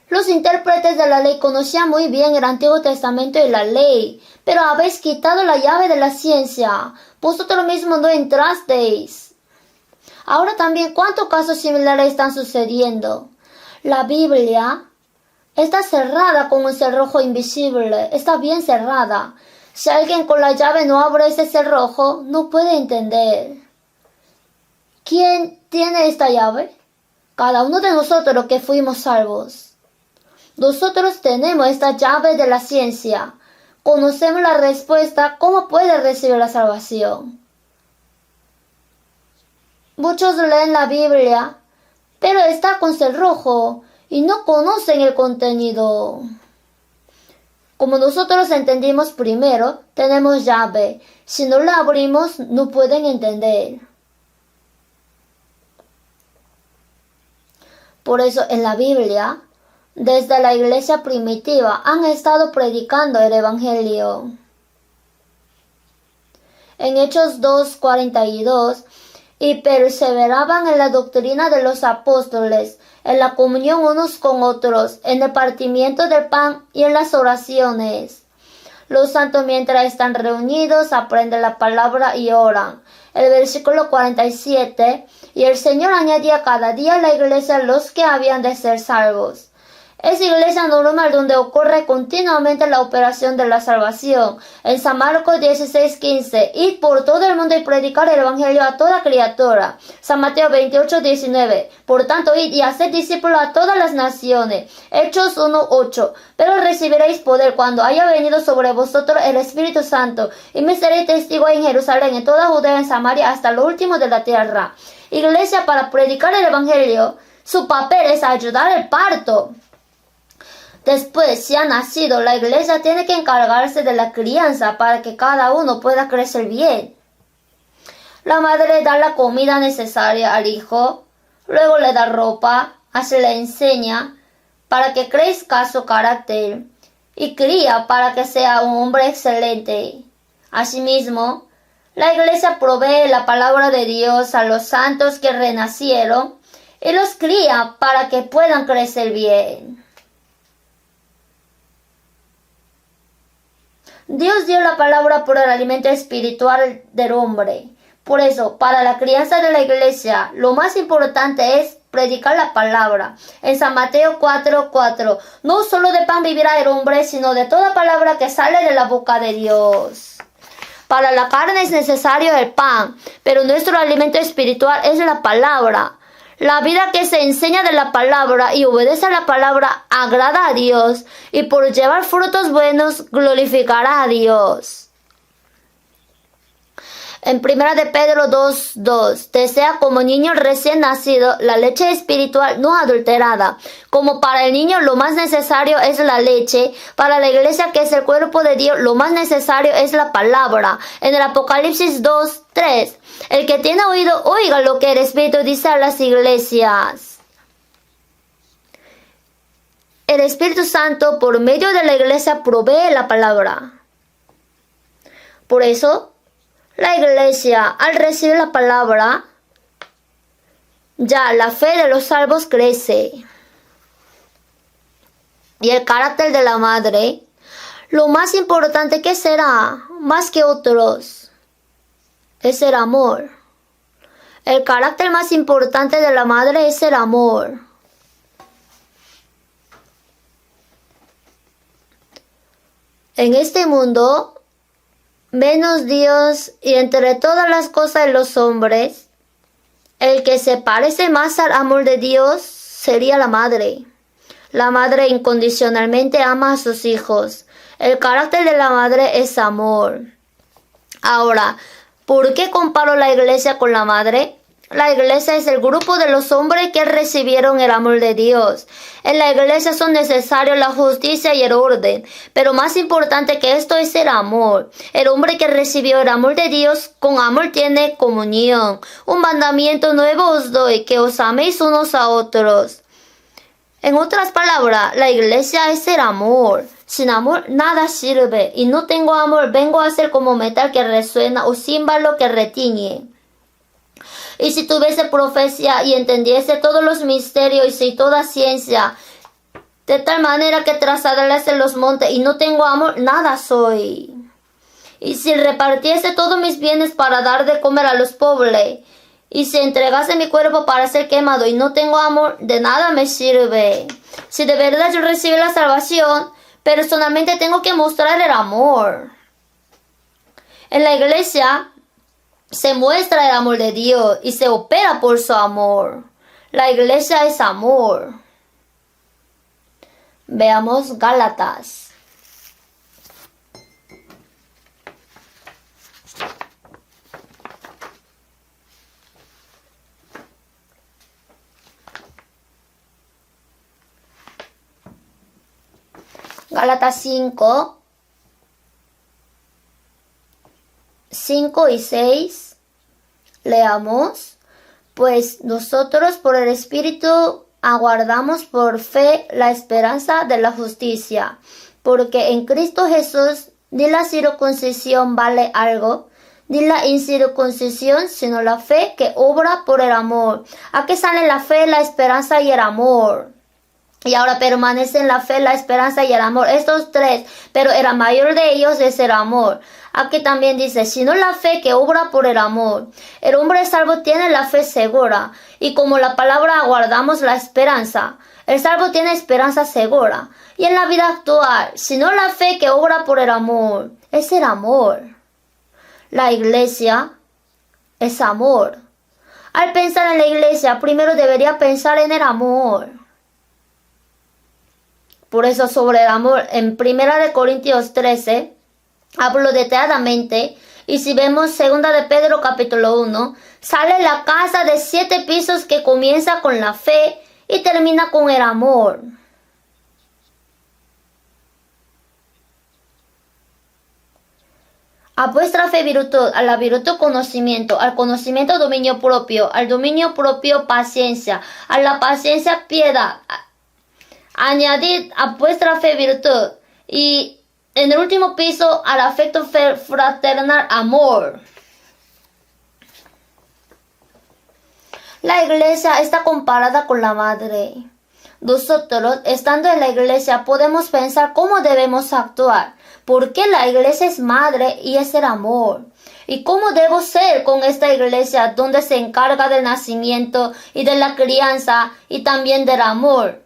Los intérpretes de la ley conocían muy bien el Antiguo Testamento y la ley, pero habéis quitado la llave de la ciencia. Vosotros mismos no entrasteis. Ahora también, ¿cuántos casos similares están sucediendo? La Biblia está cerrada con un cerrojo invisible, está bien cerrada. Si alguien con la llave no abre ese cerrojo, no puede entender. ¿Quién tiene esta llave? Cada uno de nosotros que fuimos salvos. Nosotros tenemos esta llave de la ciencia. Conocemos la respuesta, ¿cómo puede recibir la salvación? Muchos leen la Biblia, pero está con cerrojo y no conocen el contenido. Como nosotros entendimos primero, tenemos llave. Si no la abrimos, no pueden entender. Por eso en la Biblia, desde la iglesia primitiva, han estado predicando el Evangelio. En Hechos 2:42, y perseveraban en la doctrina de los apóstoles, en la comunión unos con otros, en el partimiento del pan y en las oraciones. Los santos mientras están reunidos aprenden la palabra y oran. El versículo 47, y el Señor añadía cada día a la iglesia los que habían de ser salvos. Es iglesia normal donde ocurre continuamente la operación de la salvación. En San Marcos 16:15, id por todo el mundo y predicar el evangelio a toda criatura. San Mateo 28:19, por tanto id y haced discípulos a todas las naciones. Hechos 1:8, pero recibiréis poder cuando haya venido sobre vosotros el Espíritu Santo, y me seréis testigos en Jerusalén, en toda Judea, en Samaria, hasta lo último de la tierra. Iglesia, para predicar el evangelio, su papel es ayudar al parto. Después, si ha nacido, la iglesia tiene que encargarse de la crianza para que cada uno pueda crecer bien. La madre da la comida necesaria al hijo, luego le da ropa, así le enseña para que crezca su carácter y cría para que sea un hombre excelente. Asimismo, la iglesia provee la palabra de Dios a los santos que renacieron y los cría para que puedan crecer bien. Dios dio la palabra por el alimento espiritual del hombre. Por eso, para la crianza de la iglesia, lo más importante es predicar la palabra. En San Mateo 4:4, no solo de pan vivirá el hombre, sino de toda palabra que sale de la boca de Dios. Para la carne es necesario el pan, pero nuestro alimento espiritual es la palabra. La vida que se enseña de la palabra y obedece a la palabra agrada a Dios, y por llevar frutos buenos glorificará a Dios. En 1 de Pedro 2:2, desea como niño recién nacido la leche espiritual no adulterada. Como para el niño lo más necesario es la leche, para la iglesia que es el cuerpo de Dios lo más necesario es la palabra. En el Apocalipsis 2:3, el que tiene oído oiga lo que el Espíritu dice a las iglesias. El Espíritu Santo por medio de la iglesia provee la palabra. Por eso, la iglesia, al recibir la palabra, ya la fe de los salvos crece. Y el carácter de la madre, lo más importante que será, más que otros, es el amor. El carácter más importante de la madre es el amor. En este mundo, menos Dios y entre todas las cosas de los hombres, el que se parece más al amor de Dios sería la madre. La madre incondicionalmente ama a sus hijos. El carácter de la madre es amor. Ahora, ¿por qué comparo la iglesia con la madre? La iglesia es el grupo de los hombres que recibieron el amor de Dios. En la iglesia son necesarios la justicia y el orden, pero más importante que esto es el amor. El hombre que recibió el amor de Dios, con amor tiene comunión. Un mandamiento nuevo os doy, que os améis unos a otros. En otras palabras, la iglesia es el amor. Sin amor nada sirve, y no tengo amor, vengo a ser como metal que resuena o címbalo que retiñe. Y si tuviese profecía y entendiese todos los misterios y toda ciencia, de tal manera que trasladase los montes y no tengo amor, nada soy. Y si repartiese todos mis bienes para dar de comer a los pobres, y si entregase mi cuerpo para ser quemado y no tengo amor, de nada me sirve. Si de verdad yo recibí la salvación, personalmente tengo que mostrar el amor. En la iglesia se muestra el amor de Dios y se opera por su amor. La iglesia es amor. Veamos Gálatas. Gálatas 5 y 6, leamos, pues nosotros por el Espíritu aguardamos por fe la esperanza de la justicia, porque en Cristo Jesús ni la circuncisión vale algo, ni la incircuncisión, sino la fe que obra por el amor. Aquí salen la fe, la esperanza y el amor. Y ahora permanecen la fe, la esperanza y el amor. Estos tres, pero el mayor de ellos es el amor. Aquí también dice, sino la fe que obra por el amor. El hombre salvo tiene la fe segura. Y como la palabra aguardamos la esperanza. El salvo tiene esperanza segura. Y en la vida actual, sino la fe que obra por el amor. Es el amor. La iglesia es amor. Al pensar en la iglesia, primero debería pensar en el amor. Por eso sobre el amor, en 1 Corintios 13, hablo detalladamente, y si vemos 2 de Pedro capítulo 1, sale la casa de 7 pisos que comienza con la fe y termina con el amor. A vuestra fe virtud, a la virtud conocimiento, al conocimiento dominio propio, al dominio propio paciencia, a la paciencia piedad. Añadid a vuestra fe virtud y en el último piso al afecto fraternal amor. La iglesia está comparada con la madre. Nosotros, estando en la iglesia, podemos pensar cómo debemos actuar, porque la iglesia es madre y es el amor. ¿Y cómo debo ser con esta iglesia donde se encarga del nacimiento y de la crianza y también del amor?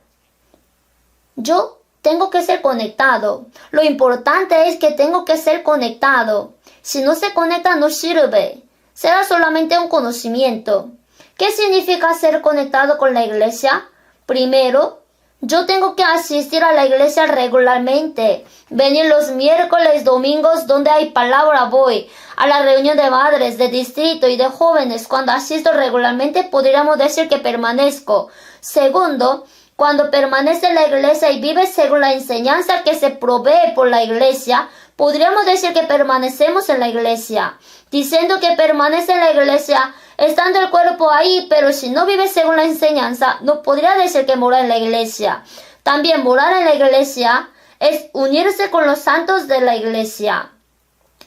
Yo tengo que ser conectado. Lo importante es que tengo que ser conectado. Si no se conecta, no sirve. Será solamente un conocimiento. ¿Qué significa ser conectado con la iglesia? Primero, Yo tengo que asistir a la iglesia regularmente, venir los miércoles, domingos donde hay palabra voy, a la reunión de madres, de distrito y de jóvenes. Cuando asisto regularmente podríamos decir que permanezco. Segundo, cuando permanece en la iglesia y vive según la enseñanza que se provee por la iglesia, podríamos decir que permanecemos en la iglesia. Diciendo que permanece en la iglesia, estando el cuerpo ahí, pero si no vive según la enseñanza, no podría decir que mora en la iglesia. También morar en la iglesia es unirse con los santos de la iglesia.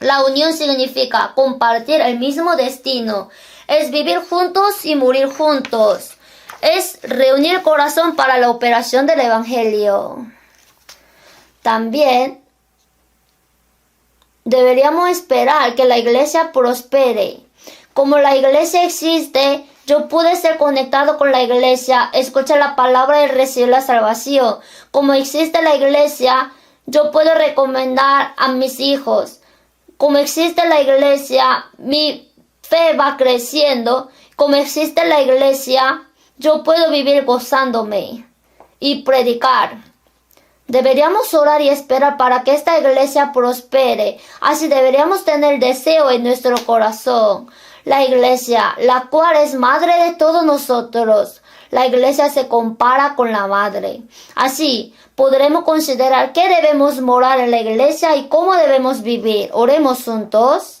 La unión significa compartir el mismo destino, es vivir juntos y morir juntos. Es reunir el corazón para la operación del evangelio. También deberíamos esperar que la iglesia prospere. Como la iglesia existe, yo pude ser conectado con la iglesia, escuchar la palabra y recibir la salvación. Como existe la iglesia, yo puedo recomendar a mis hijos. Como existe la iglesia, mi fe va creciendo. Como existe la iglesia, yo puedo vivir gozándome y predicar. Deberíamos orar y esperar para que esta iglesia prospere. Así deberíamos tener deseo en nuestro corazón. La iglesia, la cual es madre de todos nosotros. La iglesia se compara con la madre. Así podremos considerar qué debemos morar en la iglesia y cómo debemos vivir. Oremos juntos.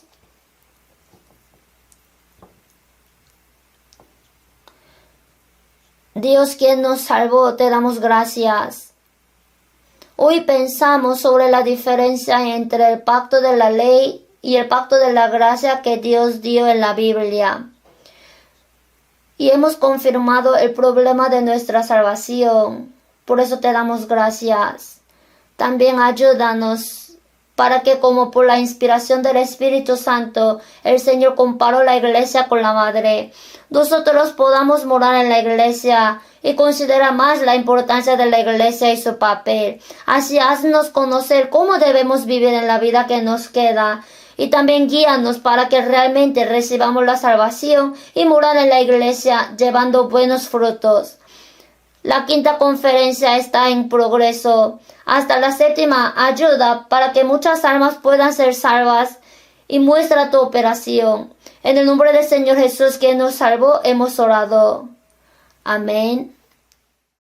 Dios, quien nos salvó, te damos gracias. Hoy pensamos sobre la diferencia entre el pacto de la ley y el pacto de la gracia que Dios dio en la Biblia. Y hemos confirmado el problema de nuestra salvación. Por eso te damos gracias. También ayúdanos para que, como por la inspiración del Espíritu Santo, el Señor comparó la iglesia con la madre, nosotros podamos morar en la iglesia y considerar más la importancia de la iglesia y su papel. Así haznos conocer cómo debemos vivir en la vida que nos queda. Y también guíanos para que realmente recibamos la salvación y morar en la iglesia llevando buenos frutos. La quinta conferencia está en progreso. Hasta la séptima ayuda para que muchas almas puedan ser salvas y muestra tu operación. En el nombre del Señor Jesús, quien nos salvó, hemos orado. Amén.